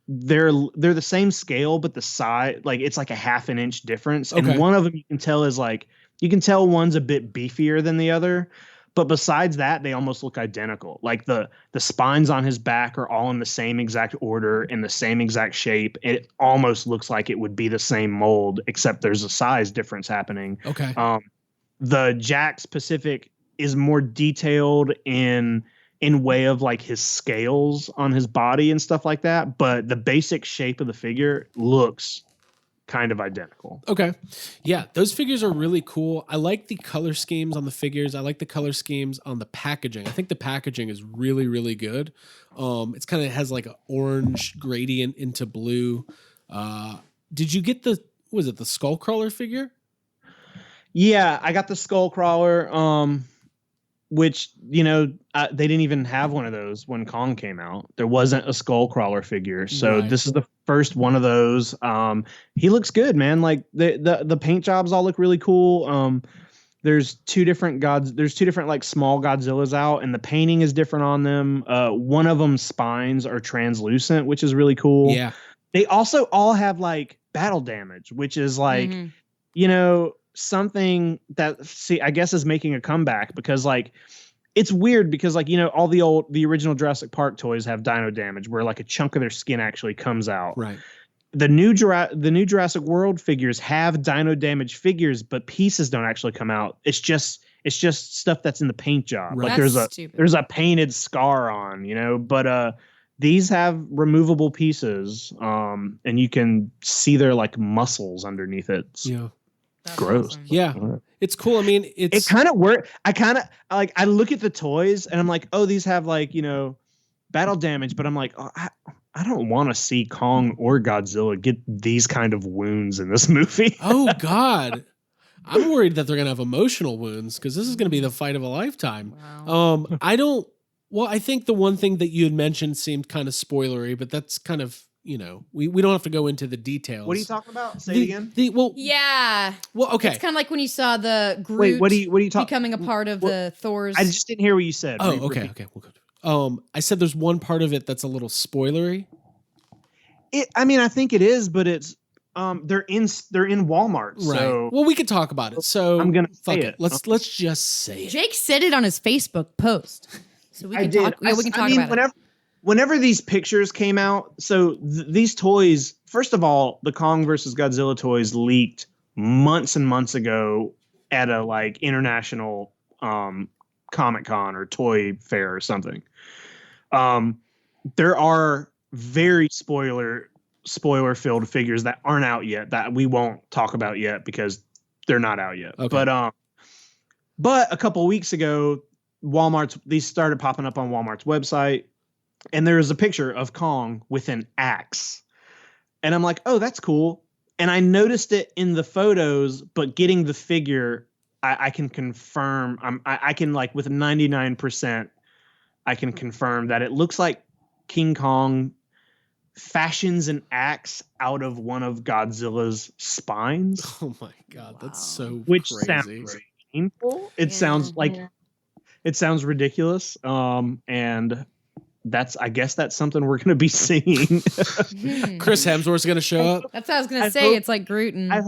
they're the same scale, but the size, like it's like a half an inch difference. Okay. And one of them you can tell one's a bit beefier than the other. But besides that, they almost look identical. Like the spines on his back are all in the same exact order, in the same exact shape. It almost looks like it would be the same mold, except there's a size difference happening. Okay. The Jack specific is more detailed in way of like his scales on his body and stuff like that. But the basic shape of the figure looks kind of identical. Okay. Yeah, those figures are really cool. I like the color schemes on the figures. I like the color schemes on the packaging. I think the packaging is really, really good. It's kind of has like an orange gradient into blue. Did you get the Skullcrawler figure? Yeah, I got the Skullcrawler. Which, they didn't even have one of those when Kong came out. There wasn't a Skullcrawler figure. So Right. This is the first one of those. He looks good, man. Like the paint jobs all look really cool. There's 2 different like small Godzillas out, and the painting is different on them. One of them's spines are translucent, which is really cool. Yeah. They also all have like battle damage, which is like, something that I guess is making a comeback, because like it's weird because like all the original Jurassic Park toys have dino damage where like a chunk of their skin actually comes out. Right. The new Jurassic World figures have dino damage figures, but pieces don't actually come out. It's just stuff that's in the paint job. Right. Like That's there's stupid. a painted scar on, but these have removable pieces, and you can see their like muscles underneath it. Yeah. That's gross. awesome. Yeah. It's cool. I mean, It kind of worked. I look at the toys and I'm like, oh, these have like, battle damage, but I'm like, oh, I don't want to see Kong or Godzilla get these kind of wounds in this movie. Oh God. I'm worried that they're going to have emotional wounds because this is going to be the fight of a lifetime. Wow. I think the one thing that you had mentioned seemed kind of spoilery, but that's kind of, we don't have to go into the details. What are you talking about? Say it again. Yeah. Well, okay. It's kind of like when you saw the Groot Wait, what are you talking? becoming a part of the Thor's. I just didn't hear what you said. Oh, okay. We'll go. I said there's one part of it that's a little spoilery. I think it is, but it's they're in Walmart. Right. So Well, we could talk about it. So I'm gonna fuck say it. it. Let's just say it. Jake said it on his Facebook post, so we I can did. talk. Yeah, we can talk about it. Whenever these pictures came out, so these toys, first of all, the Kong versus Godzilla toys leaked months and months ago at a like international Comic-Con or toy fair or something. There are very spoiler filled figures that aren't out yet that we won't talk about yet because they're not out yet. Okay. But a couple weeks ago, these started popping up on Walmart's website, and there is a picture of Kong with an axe. And I'm like, oh, that's cool. And I noticed it in the photos, but getting the figure, I can confirm. I can like with 99%, I can confirm that it looks like King Kong fashions an axe out of one of Godzilla's spines. Oh my God, that's so Which crazy. sounds painful. It sounds like it sounds ridiculous. And I guess that's something we're going to be seeing. Chris Hemsworth's going to show up. That's what I was going to say. It's like Groot. I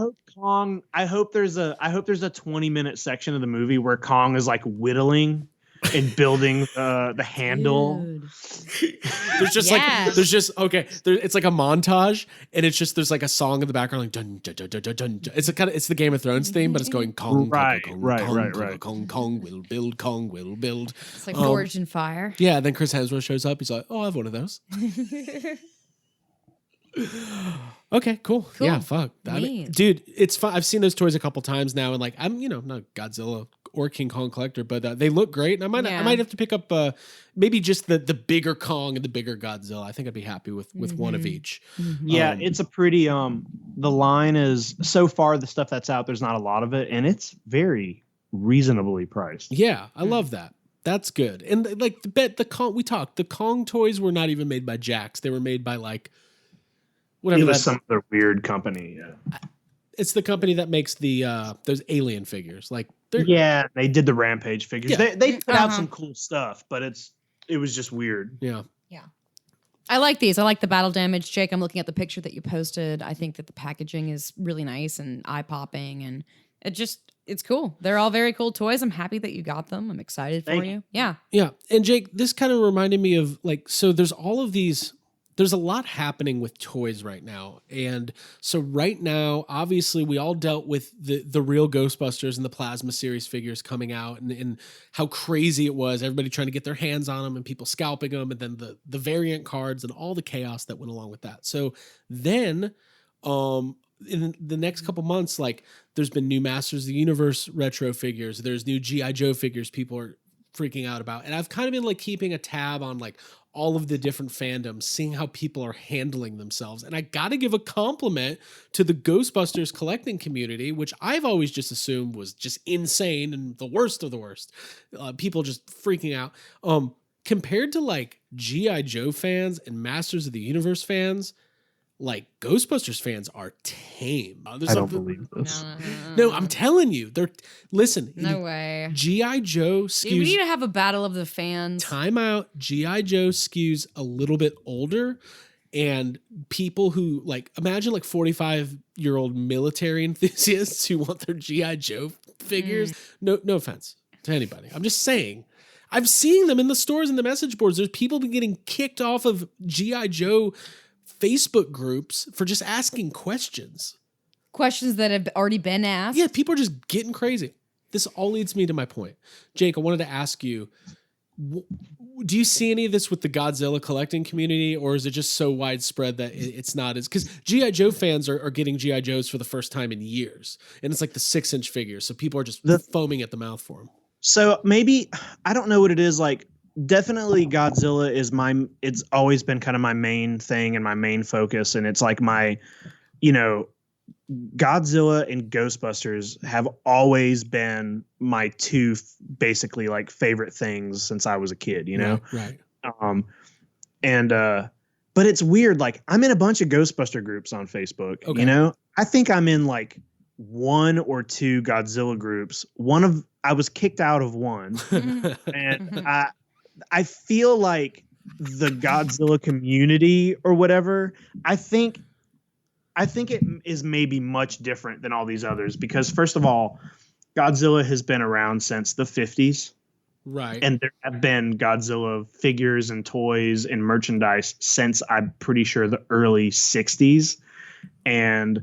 hope there's a 20-minute section of the movie where Kong is like whittling and building the handle. There's just it's like a montage, and there's like a song in the background like dun dun dun dun dun dun. It's the Game of Thrones theme, but it's going Kong, right. Kong will build, Kong will build. It's like Forged in Fire. Yeah, and then Chris Hemsworth shows up. He's like, "Oh, I have one of those." Okay, cool. Yeah, fuck. I mean, dude, it's fun. I've seen those toys a couple times now, and like I'm not Godzilla or King Kong collector, but they look great, and I might have to pick up maybe just the bigger Kong and the bigger Godzilla. I think I'd be happy with one of each. Yeah, it's a pretty the line is so far the stuff that's out, there's not a lot of it, and it's very reasonably priced. Yeah, I love that. That's good. And like the Kong toys were not even made by Jax. They were made by like whatever. It was some other weird company. Yeah. It's the company that makes the those alien figures. Like they did the Rampage figures. Yeah. They put out some cool stuff, but it was just weird. Yeah. Yeah. I like these. I like the battle damage. Jake, I'm looking at the picture that you posted. I think that the packaging is really nice and eye-popping, and it's cool. They're all very cool toys. I'm happy that you got them. I'm excited for you. Yeah. Yeah. And Jake, this kind of reminded me of like, so there's all of these, there's a lot happening with toys right now. And so right now, obviously we all dealt with the real Ghostbusters and the Plasma series figures coming out and how crazy it was. Everybody trying to get their hands on them and people scalping them. And then the variant cards and all the chaos that went along with that. So then, in the next couple months, like there's been new Masters of the Universe retro figures. There's new G.I. Joe figures people are freaking out about. And I've kind of been like keeping a tab on like all of the different fandoms, seeing how people are handling themselves. And I got to give a compliment to the Ghostbusters collecting community, which I've always just assumed was just insane and the worst of the worst. People just freaking out. Compared to like G.I. Joe fans and Masters of the Universe fans, like Ghostbusters fans are tame. I don't believe this. No, I'm telling you. Listen. No way. G.I. Joe skews. We need to have a battle of the fans. Time out. G.I. Joe skews a little bit older, and people who like imagine like 45-year-old military enthusiasts who want their G.I. Joe figures. No offense to anybody. I'm just saying. I've seen them in the stores and the message boards. There's people been getting kicked off of G.I. Joe Facebook groups for just asking questions that have already been asked. Yeah, people are just getting crazy. This all leads me to my point. Jake, I wanted to ask you, do you see any of this with the Godzilla collecting community, or is it just so widespread that it's not as, because G.I. Joe fans are getting G.I. Joes for the first time in years, and it's like the 6-inch figures, so people are just foaming at the mouth for them. So maybe, I don't know what it is, like, definitely Godzilla is it's always been kind of my main thing and my main focus. And it's like my, Godzilla and Ghostbusters have always been my two basically like favorite things since I was a kid, Right. But it's weird. Like I'm in a bunch of Ghostbuster groups on Facebook, okay. I think I'm in like 1 or 2 Godzilla groups. I was kicked out of one and I feel like the Godzilla community or whatever, I think it is maybe much different than all these others because first of all, Godzilla has been around since the 50s. Right. And there have been Godzilla figures and toys and merchandise since I'm pretty sure the early 60s. And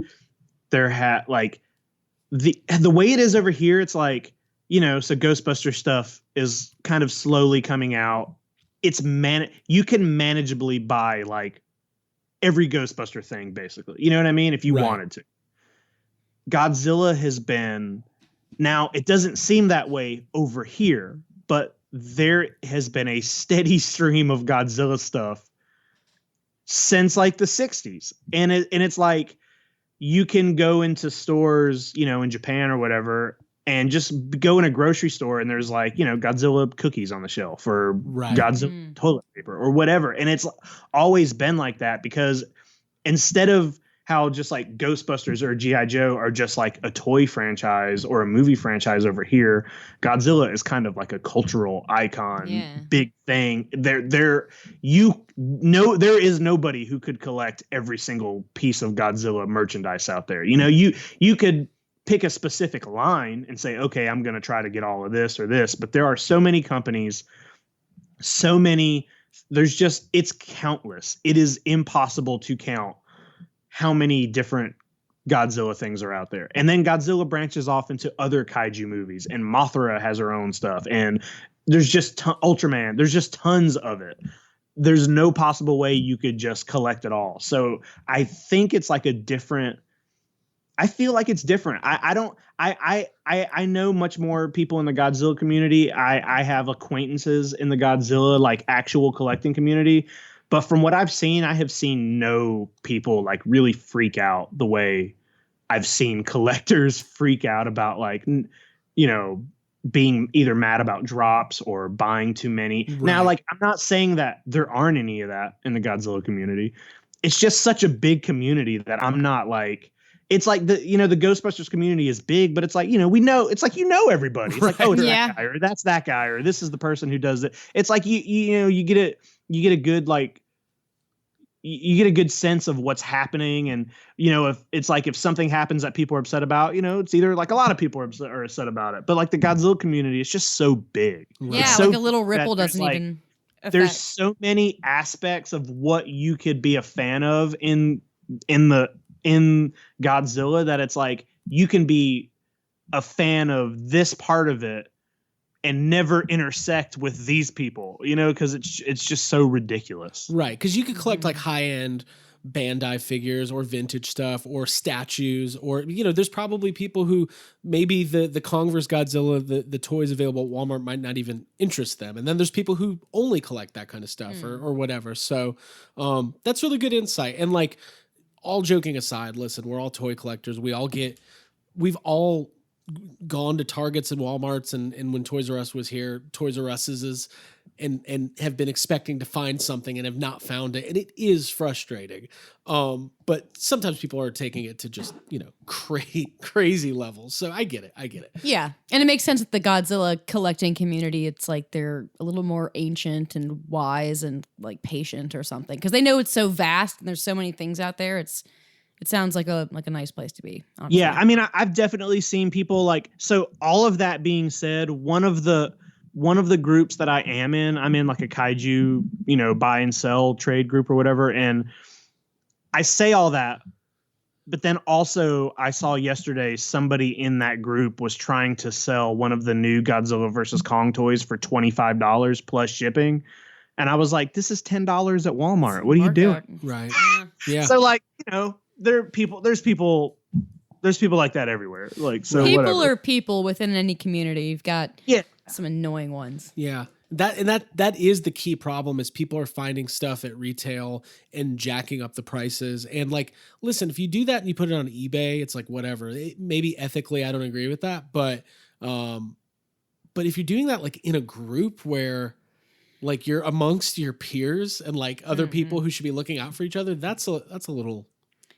there had like the way it is over here, it's like, so Ghostbuster stuff is kind of slowly coming out. It's you can manageably buy like every Ghostbuster thing, basically. You know what I mean? If you wanted to. Godzilla has been, now it doesn't seem that way over here, but there has been a steady stream of Godzilla stuff since like the 60s. And it's like, you can go into stores, you know, in Japan or whatever, and just go in a grocery store and there's like, you know, Godzilla cookies on the shelf or Godzilla toilet paper or whatever. And it's always been like that, because instead of how just like Ghostbusters or G.I. Joe are just like a toy franchise or a movie franchise over here, Godzilla is kind of like a cultural icon, big thing. There is nobody who could collect every single piece of Godzilla merchandise out there. You know, you could pick a specific line and say, okay, I'm going to try to get all of this or this, but there are so many companies, so many, it's countless. It is impossible to count how many different Godzilla things are out there. And then Godzilla branches off into other kaiju movies, and Mothra has her own stuff. And there's just Ultraman. There's just tons of it. There's no possible way you could just collect it all. So I think it's like I feel like it's different. I know much more people in the Godzilla community. I have acquaintances in the Godzilla, like actual collecting community. But from what I've seen, I have seen no people like really freak out the way I've seen collectors freak out about, like, you know, being either mad about drops or buying too many. Right. Now, like, I'm not saying that there aren't any of that in the Godzilla community. It's just such a big community that I'm not like, it's like the Ghostbusters community is big, but it's like, you know, it's like, you know, everybody. It's like, oh, it's that guy, or that's that guy, or this is the person who does it. It's like, you get a good, like, you get a good sense of what's happening. And, you know, if something happens that people are upset about, you know, it's either like a lot of people are upset about it, but like the Godzilla community is just so big. Yeah. It's like a little ripple doesn't even affect. There's so many aspects of what you could be a fan of in Godzilla that it's like, you can be a fan of this part of it and never intersect with these people, you know, because it's just so ridiculous. Right. Because you could collect like high-end Bandai figures or vintage stuff or statues, or, you know, there's probably people who maybe the Kong vs. Godzilla, the toys available at Walmart might not even interest them. And then there's people who only collect that kind of stuff or whatever. So that's really good insight. And like, all joking aside, listen, we're all toy collectors. We've all gone to Targets and Walmarts and when Toys R Us was here, Toys R Us's and have been expecting to find something and have not found it. And it is frustrating. But sometimes people are taking it to just, you know, crazy levels. So I get it. Yeah. And it makes sense that the Godzilla collecting community, it's like they're a little more ancient and wise and like patient or something. Because they know it's so vast and there's so many things out there. It sounds like a nice place to be. Honestly. Yeah, I mean, I've definitely seen people like, so all of that being said, one of the groups that I'm in like a kaiju, you know, buy and sell trade group or whatever. And I say all that, but then also I saw yesterday somebody in that group was trying to sell one of the new Godzilla versus Kong toys for $25 plus shipping. And I was like, this is $10 at Walmart. What are you doing? Right. Yeah. So like, you know, there's people like that everywhere. Like, so people whatever. are people within any community. You've got some annoying ones. Yeah. That is the key problem, is people are finding stuff at retail and jacking up the prices. And like, listen, if you do that and you put it on eBay, it's like, whatever. Maybe ethically, I don't agree with that. But if you're doing that like in a group where like you're amongst your peers and like other people who should be looking out for each other, that's a little.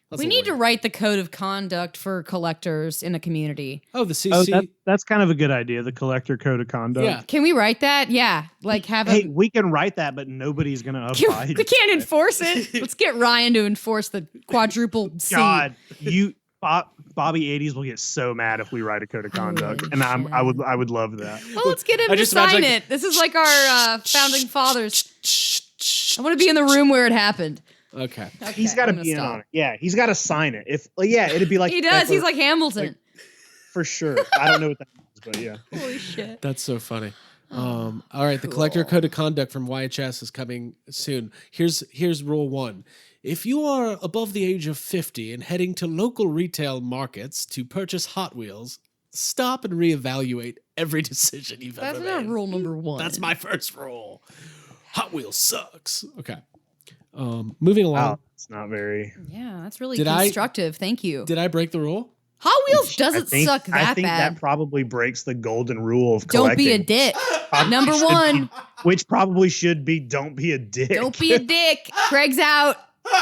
We need to write the code of conduct for collectors in a community. Oh, the CC. That's kind of a good idea. The collector code of conduct. Yeah. Can we write that? Yeah. Like have we can write that, but nobody's going to abide. We can't enforce it. Let's get Ryan to enforce the quadruple C. God, Bobby 80s will get so mad if we write a code of conduct. And I would love that. Well, let's get him to sign it. This is like our founding fathers. I want to be in the room where it happened. Okay. He's got to be in on it. Yeah, he's got to sign it. It'd be like he does. He's like Hamilton. Like, for sure. I don't know what that means, but yeah. Holy shit. That's so funny. All right, the collector code of conduct from YHS is coming soon. Here's rule 1. If you are above the age of 50 and heading to local retail markets to purchase Hot Wheels, stop and reevaluate every decision you've That's ever made. not rule number one. That's my first rule. Hot Wheels sucks. Okay. Moving along. Wow, it's not very. Yeah, that's really Did constructive. Thank you. Did I break the rule? Hot Wheels doesn't suck that I think bad. that probably breaks the golden rule of Don't collecting. be a dick. Number one. Which probably should be don't be a dick. Don't be a dick. Craig's out.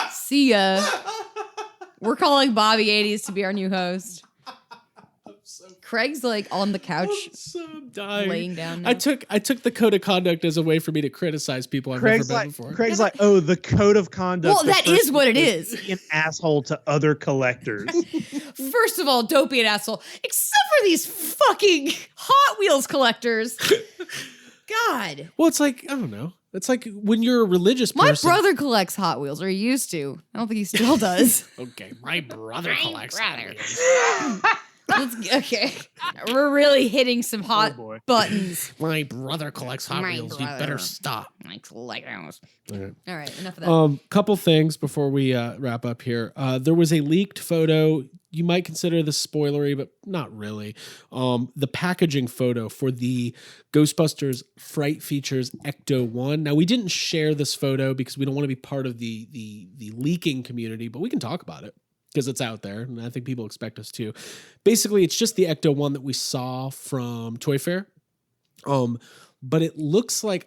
See ya. We're calling Bobby 80s to be our new host. Craig's like on the couch, I'm dying. laying down now. I took the code of conduct as a way for me to criticize people I've never met before. Craig's like, oh, the code of conduct. Well, that is what it is. Be an asshole to other collectors. First of all, don't be an asshole. Except for these fucking Hot Wheels collectors. God. Well, it's like, I don't know. It's like when you're a religious My person. brother collects Hot Wheels, or he used to. I don't think he still does. Okay, my brother collects Hot Wheels. Okay. We're really hitting some hot boy. buttons. My brother collects Hot My Wheels. You brother. better stop. I collect those. Okay. All right, enough of that. Couple things before we wrap up here. There was a leaked photo. You might consider this spoilery, but not really. The packaging photo for the Ghostbusters Fright Features Ecto 1. Now, we didn't share this photo because we don't want to be part of the leaking community, but we can talk about it because it's out there, and I think people expect us to. Basically, it's just the Ecto 1 that we saw from Toy Fair. But it looks like,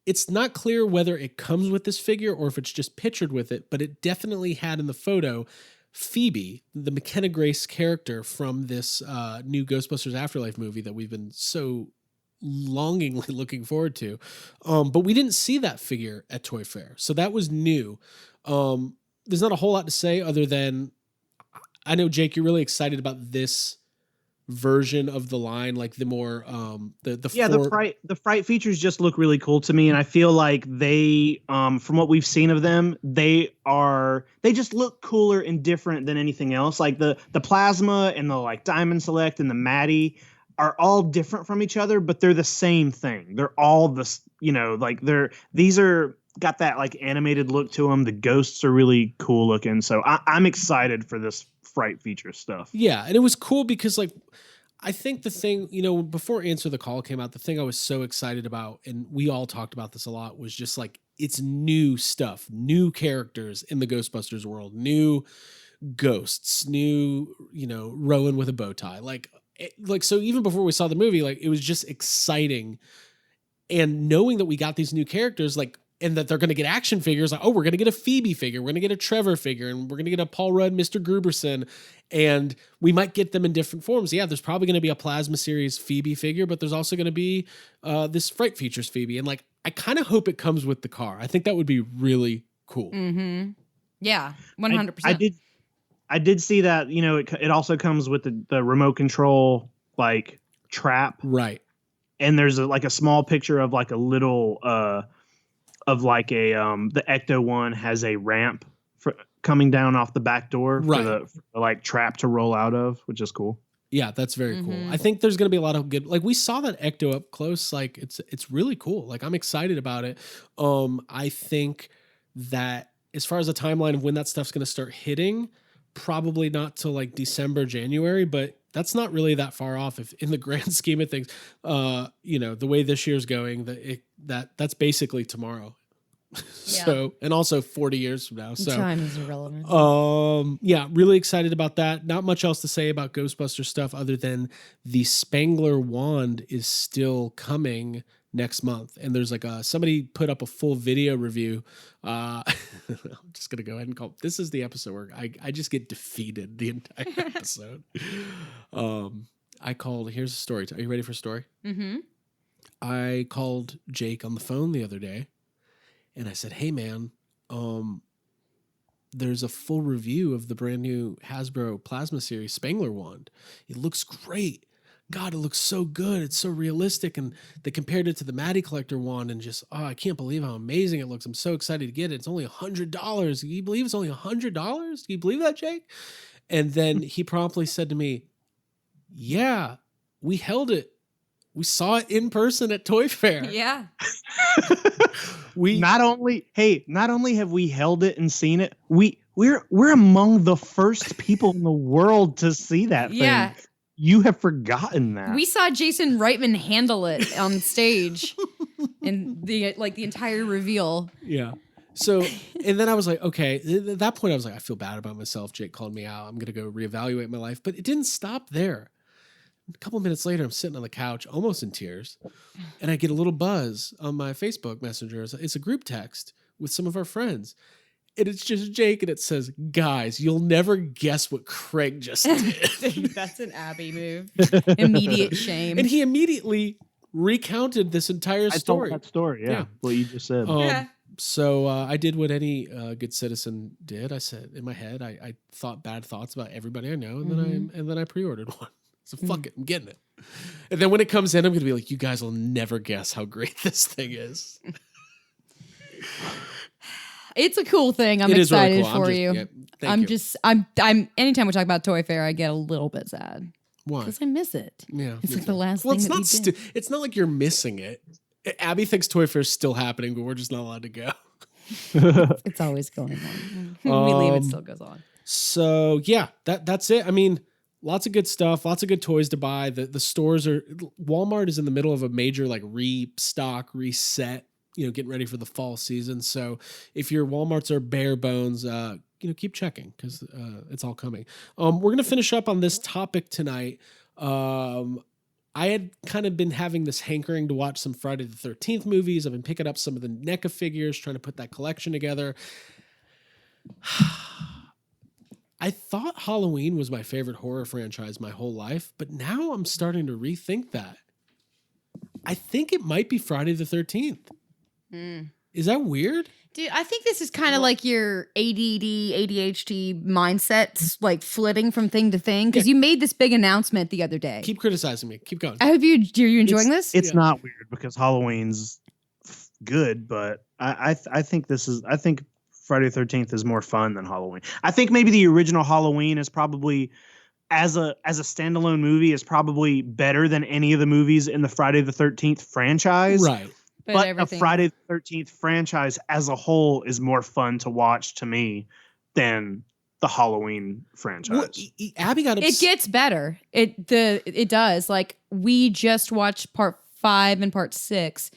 it's not clear whether it comes with this figure or if it's just pictured with it, but it definitely had in the photo Phoebe, the McKenna Grace character from this new Ghostbusters Afterlife movie that we've been so longingly looking forward to. But we didn't see that figure at Toy Fair. So that was new. There's not a whole lot to say other than, I know, Jake, you're really excited about this version of the line, like the more the Fright features just look really cool to me, and I feel like they from what we've seen of them, they just look cooler and different than anything else. Like the Plasma and the like Diamond Select and the Maddie are all different from each other, but they're the same thing. They're all this, like these are got that like animated look to them. The ghosts are really cool looking, so I'm excited for this Fright feature stuff. Yeah, and it was cool because like I think the thing, before Answer the Call came out, the thing I was so excited about, and we all talked about this a lot, was just like it's new stuff, new characters in the Ghostbusters world, new ghosts, new, Rowan with a bow tie. Like so even before we saw the movie, like it was just exciting. And knowing that we got these new characters, like, and that they're going to get action figures, like, oh, we're going to get a Phoebe figure, we're going to get a Trevor figure, and we're going to get a Paul Rudd, Mr. Gruberson, and we might get them in different forms. Yeah, there's probably going to be a Plasma Series Phoebe figure, but there's also going to be this Fright Features Phoebe, and like, I kind of hope it comes with the car. I think that would be really cool. Mm-hmm. Yeah, 100%. I did see that, it also comes with the remote control, like, trap. Right. And there's a small picture of like a little the Ecto 1 has a ramp coming down off the back door for the like trap to roll out of, which is cool. Yeah, that's very cool. I think there's going to be a lot of good, like we saw that Ecto up close. Like it's really cool. Like I'm excited about it. I think that as far as the timeline of when that stuff's going to start hitting, probably not till like December, January, but that's not really that far off if in the grand scheme of things, the way this year's going, that's basically tomorrow. So, and also 40 years from now. So time is irrelevant. Yeah, really excited about that. Not much else to say about Ghostbuster stuff other than the Spangler wand is still coming next month. And there's like somebody put up a full video review. I'm just going to go ahead and this is the episode where I just get defeated the entire episode. Here's a story. Are you ready for a story? Mm-hmm. I called Jake on the phone the other day and I said, hey man, there's a full review of the brand new Hasbro Plasma Series Spangler wand. It looks great. God, it looks so good. It's so realistic. And they compared it to the Matty Collector wand and just, I can't believe how amazing it looks. I'm so excited to get it. It's only $100. Can you believe it's only $100? Can you believe that, Jake? And then he promptly said to me, yeah, we held it. We saw it in person at Toy Fair. Yeah. not only have we held it and seen it, we're among the first people in the world to see that thing. Yeah. You have forgotten that. We saw Jason Reitman handle it on stage in the entire reveal. Yeah. So, and then I was like, okay, at that point I was like, I feel bad about myself. Jake called me out. I'm going to go reevaluate my life, but it didn't stop there. A couple minutes later, I'm sitting on the couch, almost in tears, and I get a little buzz on my Facebook Messenger. It's a group text with some of our friends. And it's just Jake, and it says, guys, you'll never guess what Craig just did. That's an Abby move. Immediate shame. And he immediately recounted this entire story. I told that story, yeah. What you just said. Yeah. So I did what any good citizen did. I said in my head, I thought bad thoughts about everybody I know, and then I pre-ordered one. So fuck it, I'm getting it. And then when it comes in, I'm gonna be like, you guys will never guess how great this thing is. It's a cool thing. I'm It is really excited cool. for you. Yeah, thank you. I'm anytime we talk about Toy Fair, I get a little bit sad. Why? Because I miss it. Yeah, It's me like too. the last Well, thing it's that not. we did. It's not like you're missing it. Abby thinks Toy Fair's still happening, but we're just not allowed to go. It's always going on. We leave, it still goes on. So yeah, that's it. I mean, lots of good stuff, lots of good toys to buy. The stores are Walmart is in the middle of a major like restock, reset, getting ready for the fall season. So if your Walmarts are bare bones, keep checking because it's all coming. We're gonna finish up on this topic tonight. I had kind of been having this hankering to watch some Friday the 13th movies. I've been picking up some of the NECA figures, trying to put that collection together. I thought Halloween was my favorite horror franchise my whole life, but now I'm starting to rethink that. I think it might be Friday the 13th. Is that weird? Dude, I think this is kind of like your ADD, ADHD mindset, like flitting from thing to thing. Because you made this big announcement the other day. Keep criticizing me. Keep going. I hope are you enjoying this? It's not weird because Halloween's good, but I think Friday the 13th is more fun than Halloween. I think maybe the original Halloween is probably as a standalone movie is probably better than any of the movies in the Friday the 13th franchise. Right. But a Friday the 13th franchise as a whole is more fun to watch to me than the Halloween franchise. Well, Abby got It gets better. It does. Like we just watched part 5 and part 6,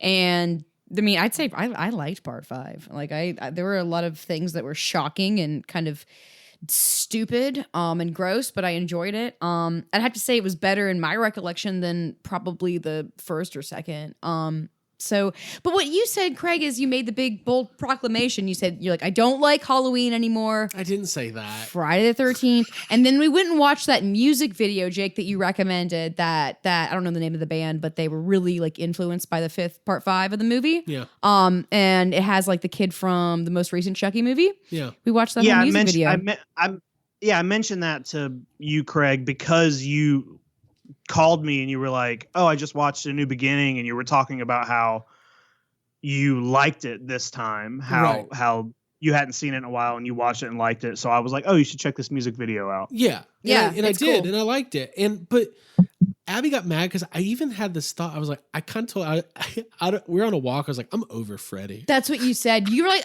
and I mean, I'd say I liked part 5. Like there were a lot of things that were shocking and kind of stupid and gross, but I enjoyed it. I'd have to say it was better in my recollection than probably the first or second. But what you said, Craig, is you made the big bold proclamation. You're like, I don't like Halloween anymore. I didn't say that. Friday the 13th. And then we went and watched that music video, Jake, that you recommended that I don't know the name of the band, but they were really like influenced by the part 5 of the movie. Yeah. And it has like the kid from the most recent Chucky movie. Yeah. We watched that whole music video. I mentioned that to you, Craig, because you called me and you were like, oh, I just watched A New Beginning, and you were talking about how you liked it this time, how you hadn't seen it in a while and you watched it and liked it. So I was like, oh, you should check this music video out. Yeah. And I did, cool. and I liked it. But Abby got mad because I even had this thought. I was like, I kind of told we were on a walk. I was like, I'm over Freddy. That's what you said. You were like,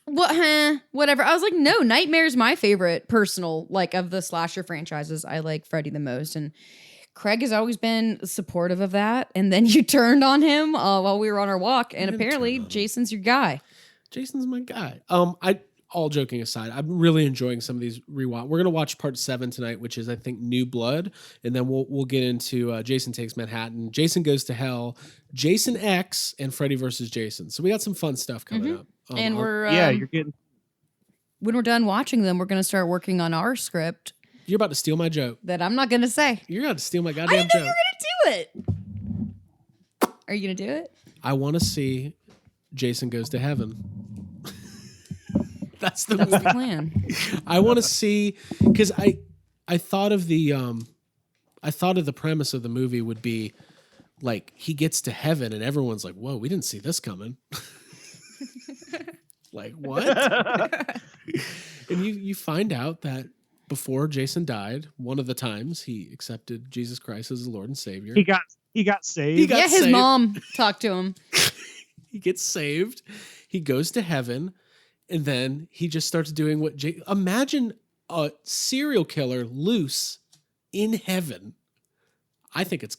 whatever. I was like, no, Nightmare's my favorite personal, like of the slasher franchises. I like Freddy the most. And Craig has always been supportive of that. And then you turned on him while we were on our walk. And apparently Jason's your guy. Jason's my guy. All joking aside, I'm really enjoying some of these rewatch. We're gonna watch part 7 tonight, which is I think New Blood, and then we'll get into Jason Takes Manhattan, Jason Goes to Hell, Jason X, and Freddy versus Jason. So we got some fun stuff coming up. And we're you're getting. When we're done watching them, we're gonna start working on our script. You're about to steal my joke. That I'm not gonna say. You're about to steal my I goddamn didn't know joke. you were gonna do it. Are you gonna do it? I want to see Jason Goes to Heaven. That's the plan. I want to see, because I thought of the premise of the movie would be like he gets to heaven and everyone's like, whoa, we didn't see this coming. Like what? And you find out that before Jason died, one of the times he accepted Jesus Christ as the Lord and Savior. He got saved. He got his saved. mom talked to him. He gets saved. He goes to heaven. And then he just starts doing what imagine a serial killer loose in heaven. I think it's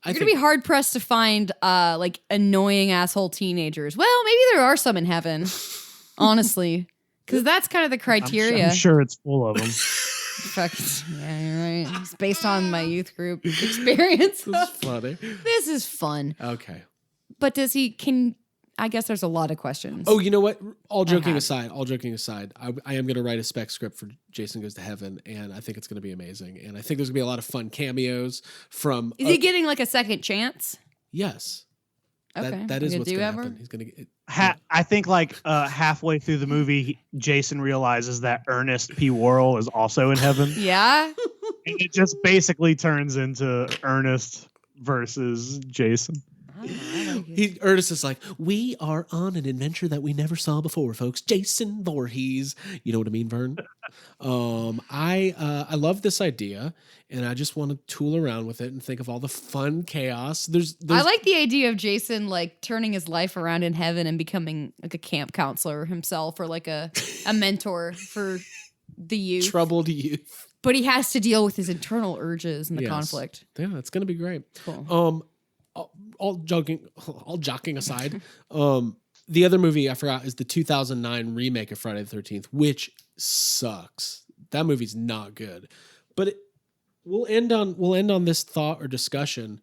You're gonna be hard pressed to find like annoying asshole teenagers. Well, maybe there are some in heaven, honestly, because that's kind of the criteria. I'm sure it's full of them. Yeah, you're right. It's based on my youth group experience. That's funny. This is fun. Okay. But I guess there's a lot of questions. Oh, you know what? All joking aside, I am going to write a spec script for Jason Goes to Heaven, and I think it's going to be amazing. And I think there's going to be a lot of fun cameos from. Is he getting like a second chance? Yes. Okay. That is what's going to happen. He's going to get. I think like halfway through the movie, Jason realizes that Ernest P. Worrell is also in heaven. Yeah. And it just basically turns into Ernest versus Jason. Ernest is like, we are on an adventure that we never saw before, folks. Jason Voorhees. You know what I mean, Vern? I love this idea, and I just want to tool around with it and think of all the fun chaos. I like the idea of Jason like turning his life around in heaven and becoming like a camp counselor himself, or like a mentor for the youth. Troubled youth. But he has to deal with his internal urges and the conflict. Yeah, that's gonna be great. Cool. All joking aside, the other movie I forgot is the 2009 remake of Friday the 13th, which sucks. That movie's not good. But we'll end on this thought or discussion.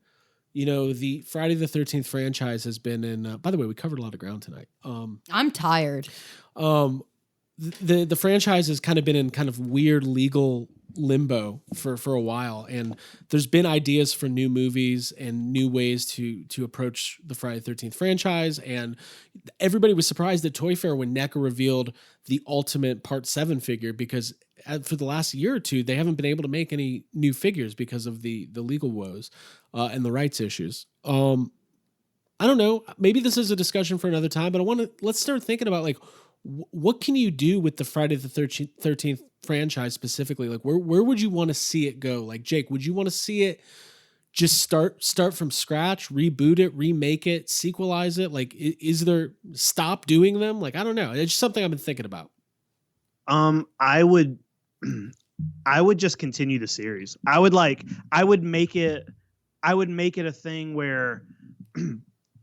You know, the Friday the 13th franchise has been in. By the way, we covered a lot of ground tonight. I'm tired. The franchise has kind of been in kind of weird legal limbo for a while, and there's been ideas for new movies and new ways to approach the Friday the 13th franchise, and everybody was surprised at Toy Fair when NECA revealed the ultimate Part 7 figure, because for the last year or two they haven't been able to make any new figures because of the legal woes and the rights issues. I don't know, maybe this is a discussion for another time, but let's start thinking about like what can you do with the Friday the 13th franchise specifically? Like where would you want to see it go? Like, Jake, would you want to see it just start from scratch, reboot it, remake it, sequelize it? Like, is there stop doing them? Like, I don't know. It's just something I've been thinking about. I would just continue the series. I would make it a thing where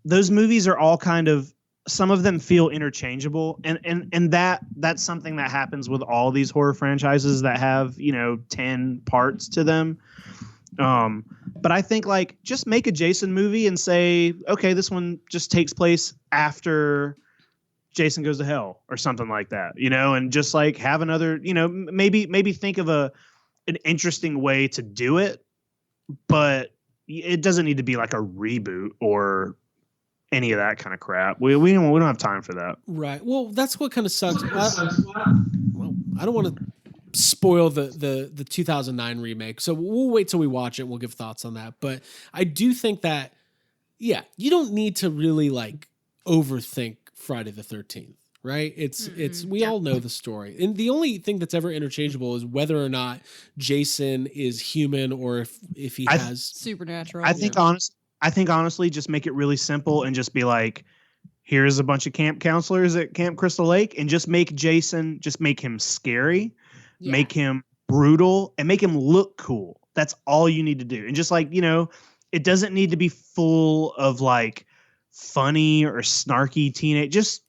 those movies are all kind of, some of them feel interchangeable, and that's something that happens with all these horror franchises that have 10 parts to them. But I think like just make a Jason movie and say, okay, this one just takes place after Jason Goes to Hell or something like that, and just like have another, maybe think of an interesting way to do it, but it doesn't need to be like a reboot or any of that kind of crap. We don't have time for that. Right. Well, that's what kind of sucks. Well, I don't want to spoil the 2009 remake, so we'll wait till we watch it. We'll give thoughts on that. But I do think that, yeah, you don't need to really like overthink Friday the 13th, right? We all know the story. And the only thing that's ever interchangeable is whether or not Jason is human or if he has supernatural. I think honestly, just make it really simple and just be like, here's a bunch of camp counselors at Camp Crystal Lake, and just make Jason, just make him scary, make him brutal, and make him look cool. That's all you need to do. And just like, it doesn't need to be full of like funny or snarky teenage. Just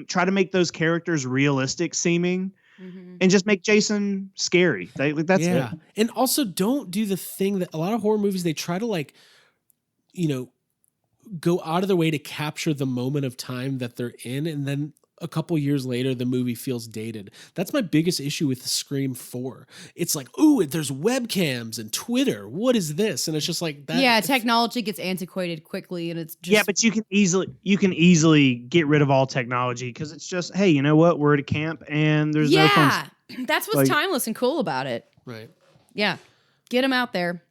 try to make those characters realistic seeming. Mm-hmm. And just make Jason scary. That's it. And also don't do the thing that a lot of horror movies, they try to like, go out of their way to capture the moment of time that they're in. And then a couple years later, the movie feels dated. That's my biggest issue with Scream 4. It's like, ooh, there's webcams and Twitter. What is this? And it's just like that. Yeah, technology gets antiquated quickly, and it's just... Yeah, but you can easily get rid of all technology because it's just, hey, you know what? We're at a camp and there's no fun. That's what's timeless and cool about it. Right. Yeah. Get them out there.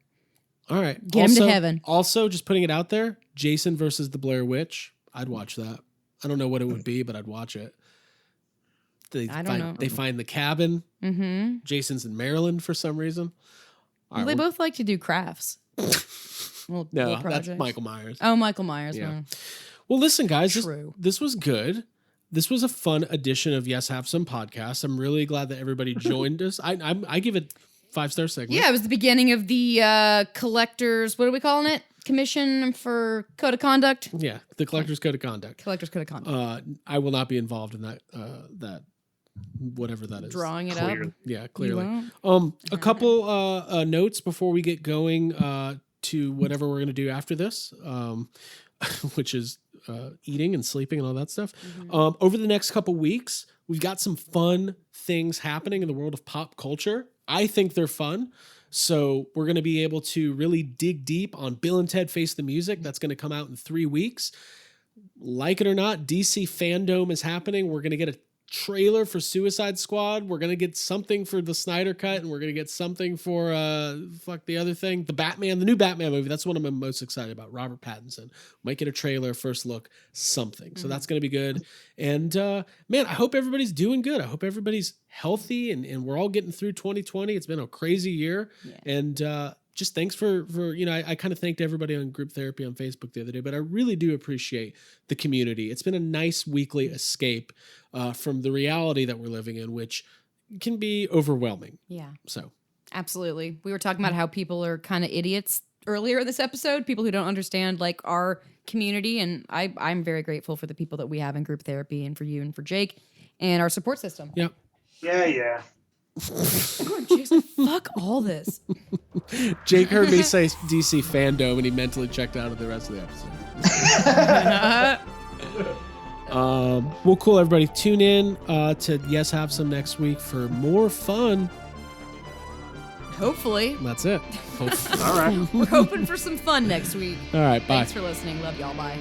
All right. Get them to heaven. Also, just putting it out there, Jason versus the Blair Witch. I'd watch that. I don't know what it would be, but I'd watch it. They find the cabin. Mm-hmm. Jason's in Maryland for some reason. They both like to do crafts. No, that's Michael Myers. Oh, Michael Myers. Yeah. Well, listen, guys, True. this was good. This was a fun edition of Yes Have Some podcast. I'm really glad that everybody joined us. I give it 5-star segment. Yeah, it was the beginning of the collectors. What are we calling it? Commission for Code of Conduct. Yeah, the Collector's Code of Conduct. Collectors Code of Conduct. I will not be involved in that. That whatever that is. Drawing it Clearly. up. Yeah, clearly. You A couple notes before we get going to whatever we're going to do after this, which is eating and sleeping and all that stuff. Over the next couple weeks, we've got some fun things happening in the world of pop culture. I think they're fun. So we're going to be able to really dig deep on Bill and Ted Face the Music. That's going to come out in 3 weeks. Like it or not, DC Fandom is happening. We're going to get a trailer for Suicide Squad. We're going to get something for the Snyder Cut, and we're going to get something for the other thing, the new Batman movie. That's what I'm most excited about. Robert Pattinson. Might get a trailer, first look, something. So that's going to be good. And man, I hope everybody's doing good. I hope everybody's healthy and we're all getting through 2020. It's been a crazy year. Yeah. And just thanks for I kind of thanked everybody on group therapy on Facebook the other day, but I really do appreciate the community. It's been a nice weekly escape from the reality that we're living in, which can be overwhelming. Yeah. So absolutely. We were talking about how people are kind of idiots earlier in this episode, people who don't understand like our community. And I'm very grateful for the people that we have in group therapy and for you and for Jake and our support system. Yeah. Yeah. Jake's like, fuck all this. Jake heard me say DC Fandom and he mentally checked out of the rest of the episode. Well, cool, everybody. Tune in to Yes Have Some next week for more fun. Hopefully. That's it. All right. We're hoping for some fun next week. All right, bye. Thanks for listening. Love y'all. Bye.